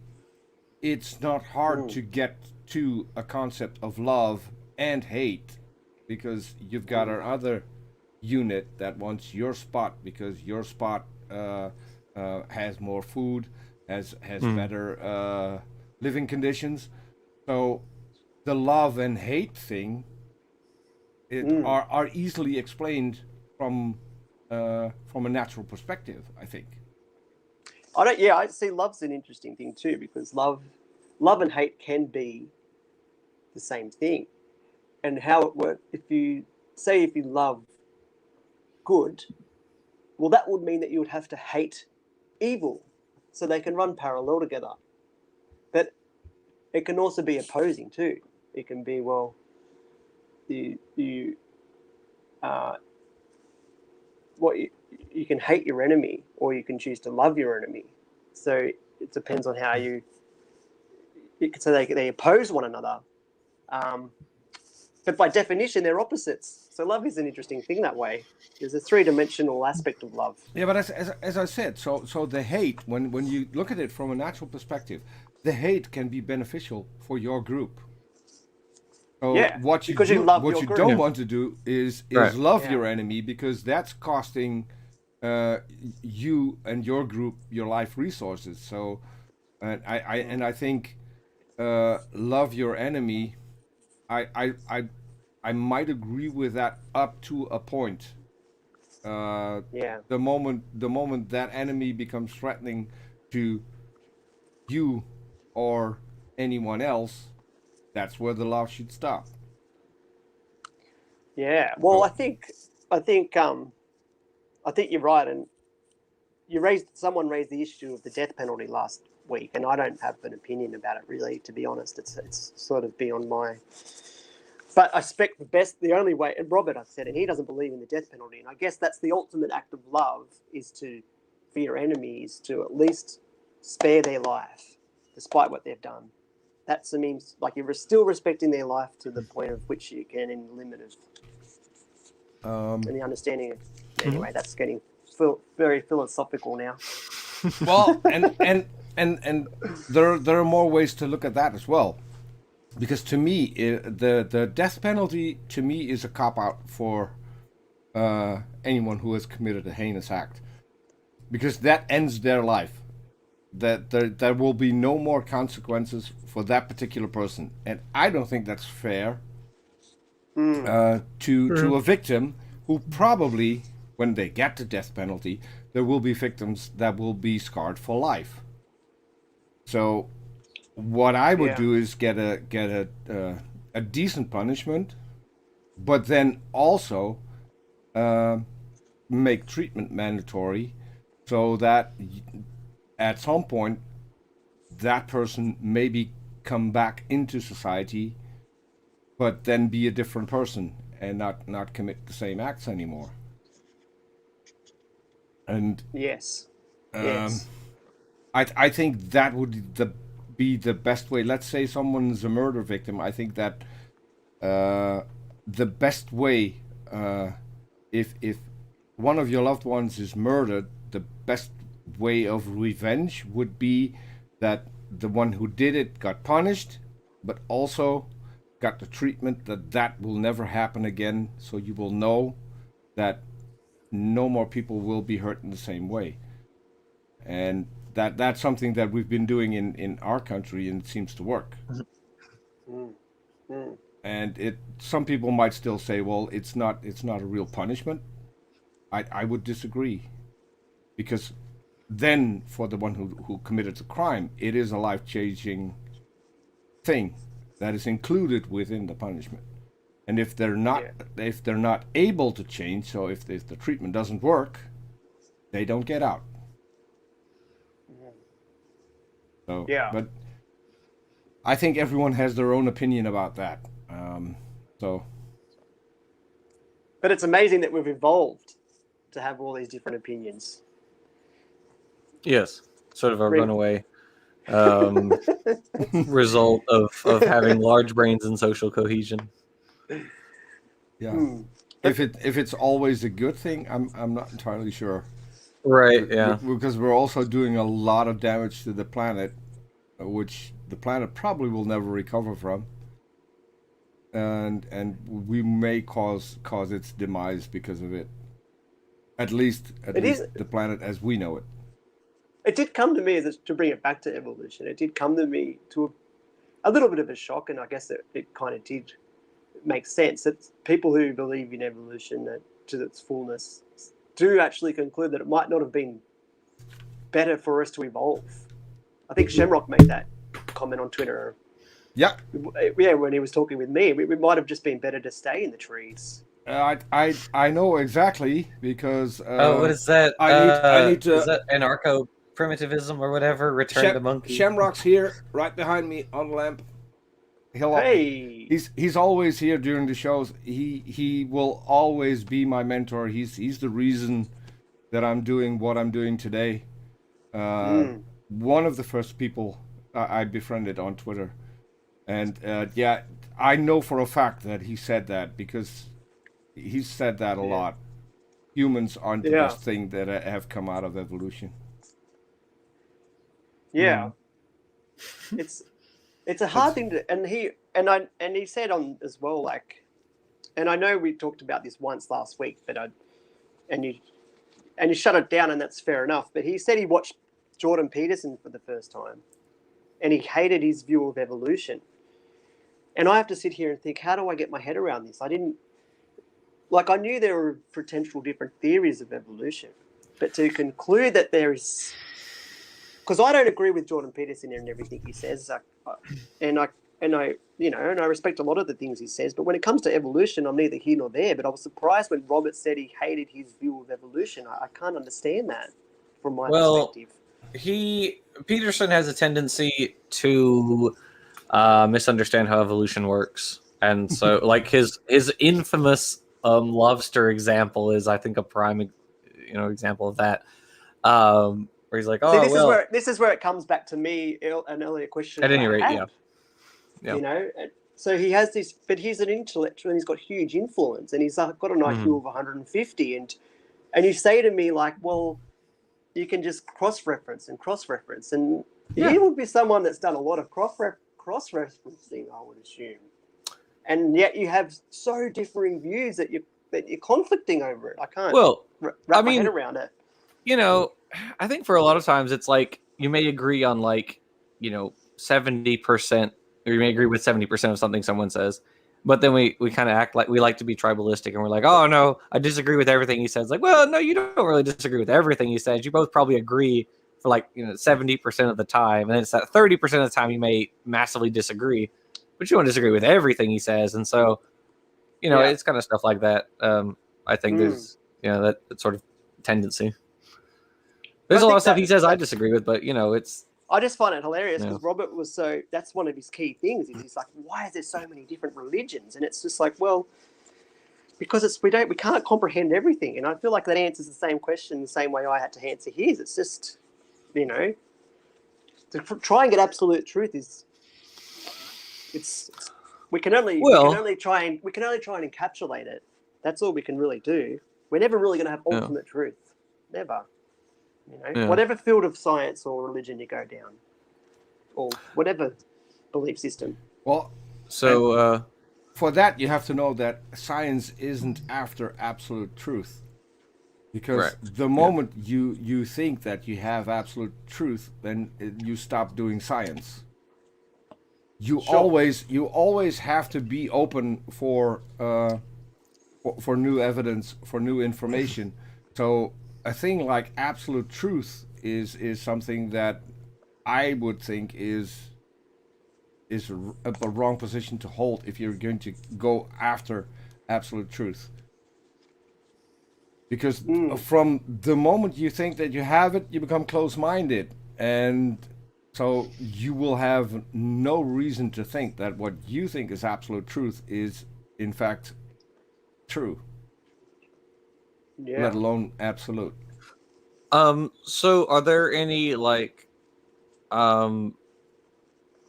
it's not hard to get to a concept of love and hate, because you've got our other unit that wants your spot because your spot has more food, has better living conditions. So the love and hate thing are easily explained from a natural perspective, I think. I see love's an interesting thing too, because love and hate can be the same thing. And how it works, if you love good, well, that would mean that you would have to hate evil, so they can run parallel together. But it can also be opposing too. It can be, well, you can hate your enemy, or you can choose to love your enemy. So it depends on how you. So they oppose one another, but by definition they're opposites. So love is an interesting thing that way. There's a three-dimensional aspect of love. Yeah, but as I said, so the hate, when you look at it from a natural perspective, the hate can be beneficial for your group. So Yeah, what you because do, you love what your you group. don't want to do is Right. love Yeah. your enemy, because that's costing you and your group your life resources. So, and I think love your enemy. I might agree with that up to a point. Yeah. The moment that enemy becomes threatening to you or anyone else, that's where the love should stop. Yeah. Well, So- I think you're right, and someone raised the issue of the death penalty last week, and I don't have an opinion about it really, to be honest. It's sort of beyond my. But I expect the only way, and Robert, I said, and he doesn't believe in the death penalty, and I guess that's the ultimate act of love, is for your enemies to at least spare their life, despite what they've done. That means like you're still respecting their life to the point of which you can, in the limit of, and the understanding of. Anyway, that's getting very philosophical now. Well, and there are more ways to look at that as well, because to me the death penalty to me is a cop out for anyone who has committed a heinous act, because that ends their life. That there will be no more consequences for that particular person, and I don't think that's fair to a victim who probably, when they get the death penalty, there will be victims that will be scarred for life. So what I would do is get a decent punishment, but then also make treatment mandatory, so that at some point that person maybe come back into society, but then be a different person and not commit the same acts anymore. And Yes. um, Yes. I think that would be the best way. Let's say someone's a murder victim. I think that the best way, if one of your loved ones is murdered, the best way of revenge would be that the one who did it got punished, but also got the treatment that will never happen again. So you will know that no more people will be hurt in the same way. And that's something that we've been doing in our country, and it seems to work. Mm. Mm. And some people might still say, well, it's not a real punishment. I would disagree, because then for the one who committed the crime, it is a life-changing thing that is included within the punishment. And if they're not able to change, so if the treatment doesn't work, they don't get out. So, Yeah. but I think everyone has their own opinion about that. But it's amazing that we've evolved to have all these different opinions. Yes, sort of a runaway result of having large brains and social cohesion. Yeah. Hmm. If it's always a good thing, I'm not entirely sure. Right. Yeah. Because we're also doing a lot of damage to the planet, which the planet probably will never recover from. And we may cause its demise because of it. At least the planet as we know it. It did come to me, to bring it back to evolution, it did come to me to a little bit of a shock, and I guess it kind of did make sense that people who believe in evolution to its fullness do actually conclude that it might not have been better for us to evolve. I think Shamrock made that comment on Twitter. Yeah. Yeah, when he was talking with me, it might have just been better to stay in the trees. I know exactly, because what is that? I need to. Is that anarcho primitivism or whatever? Return the monkey. Shamrock's here, right behind me on the lamp. He's always here during the shows. He will always be my mentor. He's the reason that I'm doing what I'm doing today. One of the first people I befriended on Twitter, and yeah, I know for a fact that he said that, because he's said that a lot. Humans aren't the best thing that have come out of evolution. Yeah, it's a hard thing to, and he said on as well, like, and I know we talked about this once last week, but you shut it down, and that's fair enough. But he said he watched Jordan Peterson for the first time, and he hated his view of evolution. And I have to sit here and think, how do I get my head around this? I knew there were potential different theories of evolution, but to conclude that there is, because I don't agree with Jordan Peterson and everything he says, and I respect a lot of the things he says, but when it comes to evolution, I'm neither here nor there. But I was surprised when Robert said he hated his view of evolution. I can't understand that from my perspective. Peterson has a tendency to misunderstand how evolution works, and so like his infamous lobster example is, I think, a prime example of that, where he's like, this is where it comes back to me, an earlier question. At any rate, yeah. So he has this, but he's an intellectual and he's got huge influence, and he's got an IQ of 150, and you say to me, like, well, you can just cross-reference, and he would be someone that's done a lot of cross-referencing, I would assume, and yet you have so differing views that you're conflicting over it. I can't wrap my head around it. I think for a lot of times it's like you may agree on 70%, or you may agree with 70% of something someone says, but then we kind of act like we like to be tribalistic, and we're like, oh no, I disagree with everything he says. Like, well, no, you don't really disagree with everything he says. You both probably agree for 70% of the time, and it's that 30% of the time you may massively disagree, but you don't disagree with everything he says. And so, it's kind of stuff like that. I think there's that sort of tendency. There's a lot of stuff he says I disagree with, but it's I just find it hilarious Yeah. because Robert was that's one of his key things is he's like, why is there so many different religions? And it's just like, well, because we can't comprehend everything. And I feel like that answers the same question the same way I had to answer his. It's just, to try and get absolute truth we can only try and encapsulate it. That's all we can really do. We're never really going to have ultimate truth. Never. Whatever field of science or religion you go down, or whatever belief system. Well, so for that you have to know that science isn't after absolute truth, because the moment you think that you have absolute truth, then you stop doing science. You always have to be open for new evidence, for new information. So a thing like absolute truth is something that I would think is a wrong position to hold if you're going to go after absolute truth. Because from the moment you think that you have it, you become close-minded, and so you will have no reason to think that what you think is absolute truth is in fact true. Let alone absolute. So are there any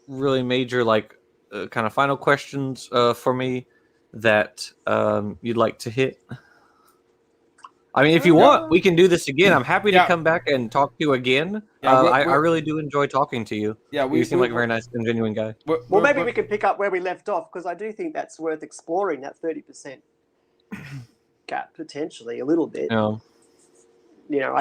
really major kind of final questions for me that you'd like to hit? I mean, if you want, we can do this again. I'm happy to come back and talk to you again. I really do enjoy talking to you. Yeah, you seem like a very nice and genuine guy. Well, maybe we can pick up where we left off, because I do think that's worth exploring, that 30% gap, potentially, a little bit. I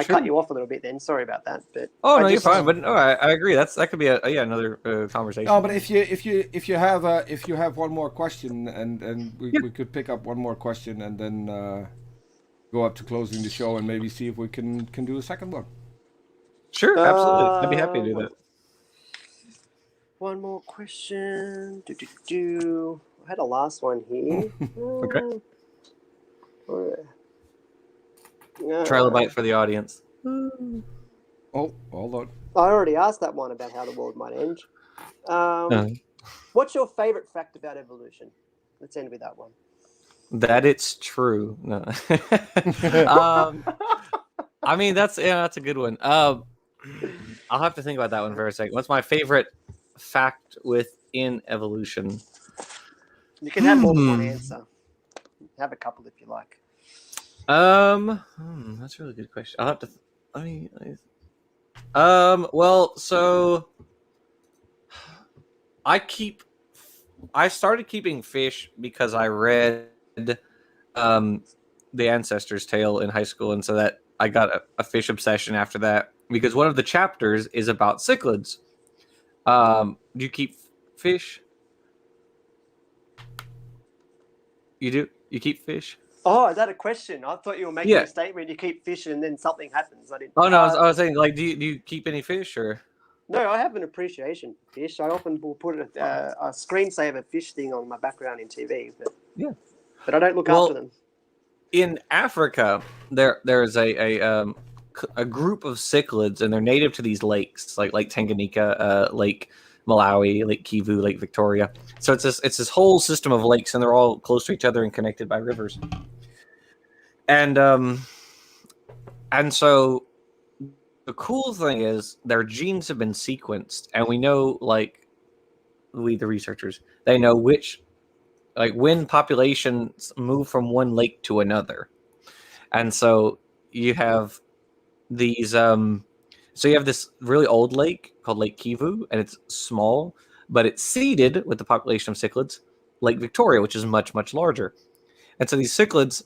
cut you off a little bit then. Sorry about that. But you're fine. But no, I agree. That could be another conversation. No, but if you have one more question, and we could pick up one more question and then go up to closing the show and maybe see if we can do a second one. Sure, absolutely. I'd be happy to do that. One more question. I had a last one here. Okay. Trilobite for the audience. Oh, hold on. I already asked that one about how the world might end. What's your favorite fact about evolution? Let's end with that one. That it's true. No. I mean, that's a good one. I'll have to think about that one for a second. What's my favorite fact within evolution? You can have more than one answer. Have a couple if you like. That's a really good question. I'll have to. Well, so I started keeping fish because I read The Ancestor's Tale in high school, and so that I got a fish obsession after that, because one of the chapters is about cichlids. Do you keep fish? You do? You keep fish? Oh, is that a question? I thought you were making a statement. You keep fish and then something happens. I didn't. Oh no, I was saying, do you keep any fish or? No, I have an appreciation for fish. I often will put a screensaver fish thing on my background in TV, but I don't look after them. In Africa, there's a group of cichlids, and they're native to these lakes, like Lake Tanganyika, Lake Malawi, Lake Kivu, Lake Victoria. So it's this whole system of lakes, and they're all close to each other and connected by rivers. And so the cool thing is their genes have been sequenced, and we know, the researchers, they know when populations move from one lake to another. And so you have these so you have this really old lake called Lake Kivu, and it's small, but it's seeded with the population of cichlids, Lake Victoria, which is much, much larger. And so these cichlids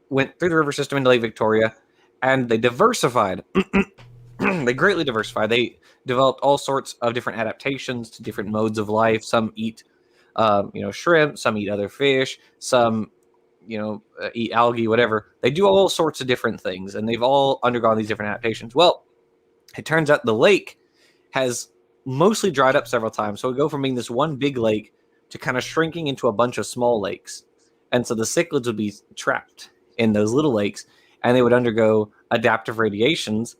went through the river system into Lake Victoria, and they diversified. They greatly diversified. They developed all sorts of different adaptations to different modes of life. Some eat shrimp, some eat other fish, some eat algae, whatever. They do all sorts of different things, and they've all undergone these different adaptations. Well, it turns out the lake has mostly dried up several times. So we go from being this one big lake to kind of shrinking into a bunch of small lakes. And so the cichlids would be trapped in those little lakes, and they would undergo adaptive radiations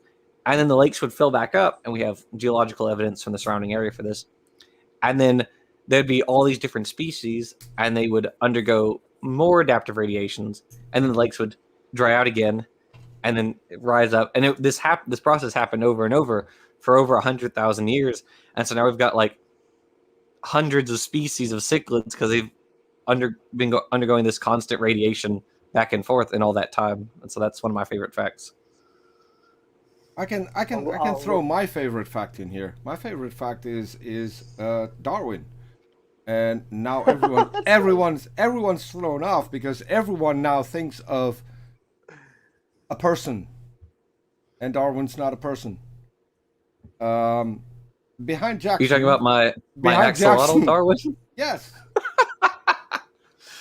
and then the lakes would fill back up, and we have geological evidence from the surrounding area for this. And then there'd be all these different species, and they would undergo more adaptive radiations, and then the lakes would dry out again, and then rise up. And this process happened over and over for over 100,000 years. And so now we've got like hundreds of species of cichlids because they've been undergoing this constant radiation back and forth in all that time. And so that's one of my favorite facts. I can throw my favorite fact in here. My favorite fact is Darwin, and now everyone's thrown off because everyone now thinks of a person, and Darwin's not a person. Behind Jackson. You talking about my axolotl, Darwin? Yes.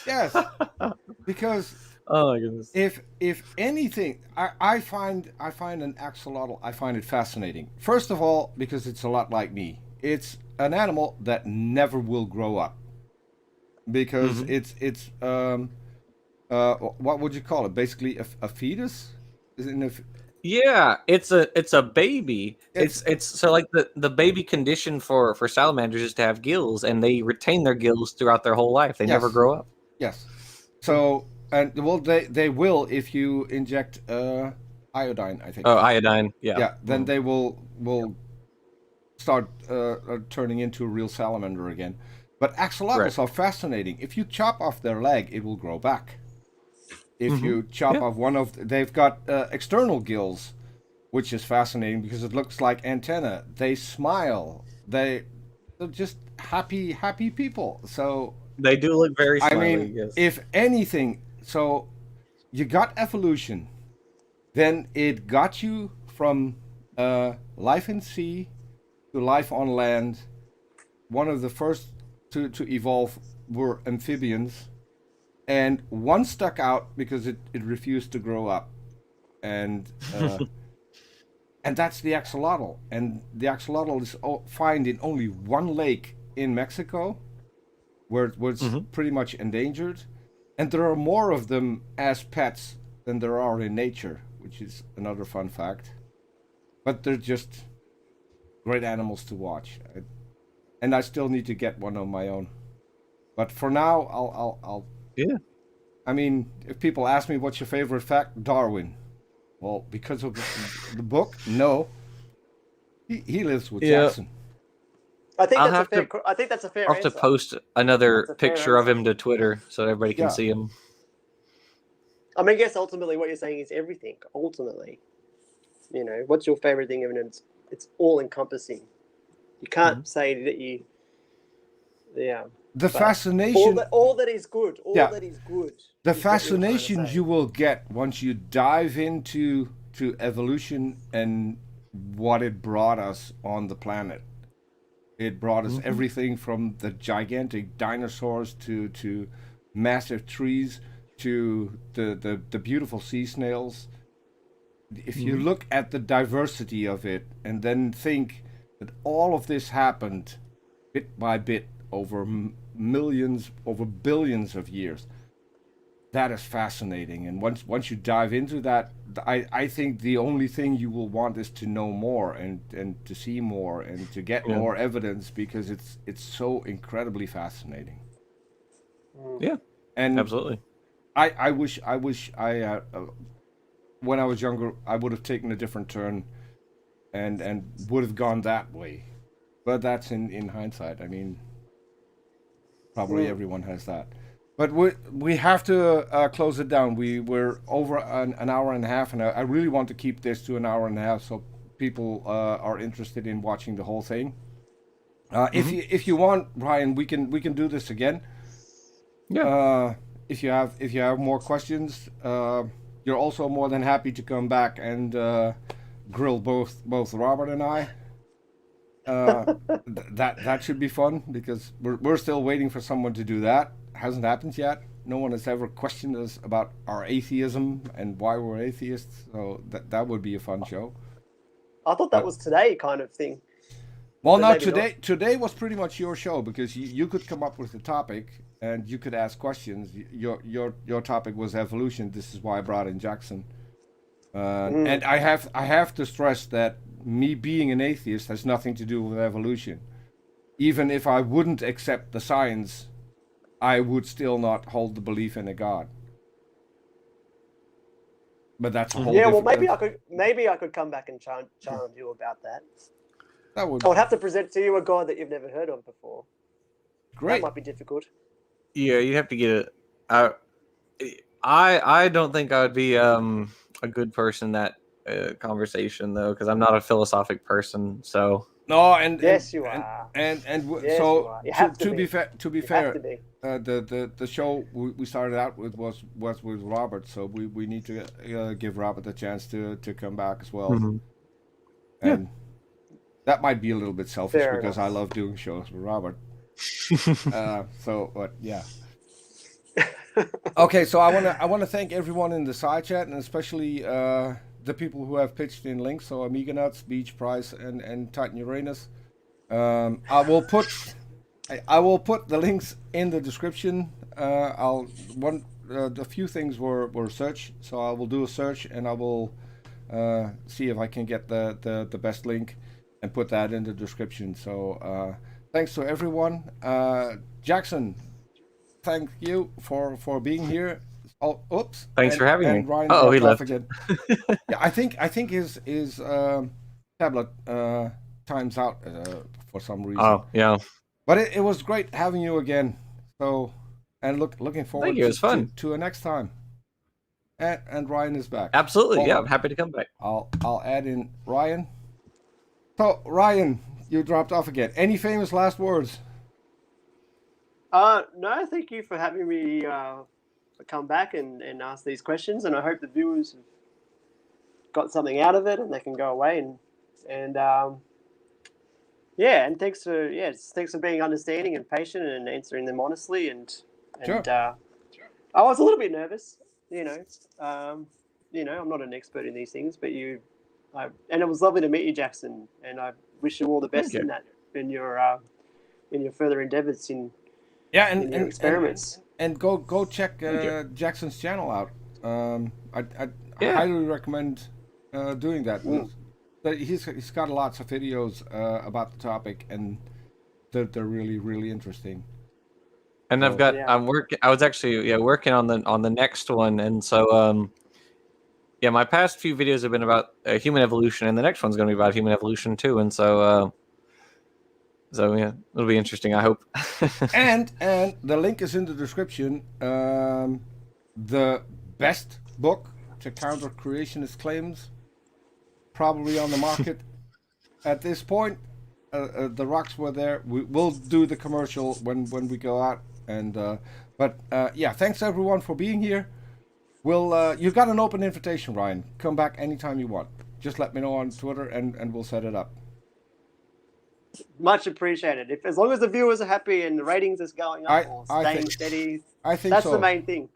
Yes. Because oh my goodness. If anything, I find an axolotl, I find it fascinating. First of all, because it's a lot like me. It's an animal that never will grow up. Because it's what would you call it? Basically a fetus? Yeah, it's a baby. It's so like the baby condition for salamanders is to have gills, and they retain their gills throughout their whole life. They never grow up. Yes. So and well they will if you inject iodine, I think. Oh, iodine. Yeah. Yeah. Then they will start turning into a real salamander again. But axolotls are fascinating. If you chop off their leg, it will grow back. If you chop off one of, they've got external gills, which is fascinating because it looks like antenna. They smile. They're just happy people. So they do look very smiley. I mean, if anything, so you got evolution, then it got you from life in sea to life on land. One of the first to evolve were amphibians. And one stuck out because it refused to grow up, and that's the axolotl. And the axolotl is found in only one lake in Mexico, where it's pretty much endangered. And there are more of them as pets than there are in nature, which is another fun fact. But they're just great animals to watch, and I still need to get one on my own. But for now, I'll yeah. I mean, if people ask me what's your favorite fact, Darwin. Well, because of the book, no. He lives with Jackson. I think that's a fair I'll have to post another picture of him to Twitter so everybody can see him. I mean, I guess ultimately what you're saying is everything. Ultimately, you know, what's your favorite thing? And it's all encompassing. You can't say that you, The fascination, all that is good, that is good. The fascination you will get once you dive into evolution and what it brought us on the planet. It brought us everything from the gigantic dinosaurs to massive trees to the beautiful sea snails. If you look at the diversity of it and then think that all of this happened bit by bit over millions, over billions of years, that is fascinating. And once you dive into that, I think the only thing you will want is to know more and to see more and to get more evidence, because it's so incredibly fascinating. Yeah, and absolutely. I wish I when I was younger I would have taken a different turn and would have gone that way, but that's in hindsight. I mean, probably everyone has that. But we have to close it down. We're over an hour and a half, and I really want to keep this to an hour and a half so people are interested in watching the whole thing. If you want, Ryan, we can do this again. Yeah. If you have more questions, you're also more than happy to come back and grill both Robert and I. That should be fun, because we're still waiting for someone to do that. Hasn't happened yet. No one has ever questioned us about our atheism and why we're atheists. So that would be a fun show. I thought that was today kind of thing. Well, no, today was pretty much your show, because you could come up with a topic and you could ask questions. Your topic was evolution. This is why I brought in Jackson. And I have to stress that me being an atheist has nothing to do with evolution. Even if I wouldn't accept the science, I would still not hold the belief in a God. But that's a whole Yeah, well, different... maybe I could come back and challenge you about that. That would... I would have to present to you a God that you've never heard of before. Great. That might be difficult. Yeah, you have to get it. I don't think I would be a good person in that conversation though, because I'm not a philosophic person. So No, and yes, you are. And yes, so you are. You have to be fair, the show we started out with was with Robert, so we need to give Robert a chance to come back as well. Mhm. And that might be a little bit selfish Fair because enough. I love doing shows with Robert. But yeah. Okay, so I wanna thank everyone in the side chat, and especially the people who have pitched in links. So Amiganuts, Beej, Price, and Titan Uranus. I will put the links in the description. A few things were search, so I will do a search and I will see if I can get the best link and put that in the description. So thanks to everyone. Jackson, thank you for being here. Oh, oops! Thanks for having me. Ryan Oh, he dropped off left again. Yeah, I think his tablet times out for some reason. Oh, yeah. But it was great having you again. So, and looking forward Thank you. It was fun. to a next time. And Ryan is back. Absolutely. Hold Yeah, on. I'm happy to come back. I'll add in Ryan. So Ryan, you dropped off again. Any famous last words? No, thank you for having me come back and ask these questions, and I hope the viewers have got something out of it and they can go away and thanks for being understanding and patient and answering them honestly and Sure. I was a little bit nervous, I'm not an expert in these things, but and it was lovely to meet you, Jackson, and I wish you all the best in your further endeavors in your experiments. And go check Jackson's channel out. I highly recommend doing that. He's got lots of videos about the topic, and they're really, really interesting. And I was actually working on the next one, and so my past few videos have been about human evolution, and the next one's going to be about human evolution too, and so yeah, it'll be interesting, I hope. and the link is in the description. The best book to counter creationist claims, probably on the market at this point. The rocks were there. We'll do the commercial when we go out. And thanks everyone for being here. You've got an open invitation, Ryan. Come back anytime you want. Just let me know on Twitter, and we'll set it up. Much appreciated. As long as the viewers are happy and the ratings is going up or staying steady, I think that's so. the main thing.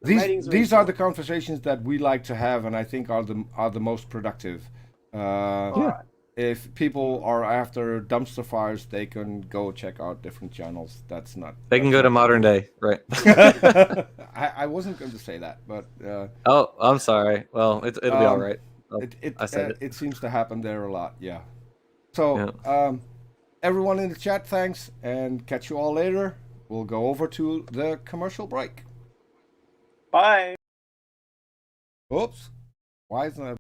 These are the conversations that we like to have, and I think are the most productive. If people are after dumpster fires, they can go check out different channels. They can go to Modern Day, right? I wasn't going to say that, but oh, I'm sorry. Well, it'll be all right. I said it. It seems to happen there a lot. Yeah. So everyone in the chat, thanks, and catch you all later. We'll go over to the commercial break. Bye. Oops. Why isn't that?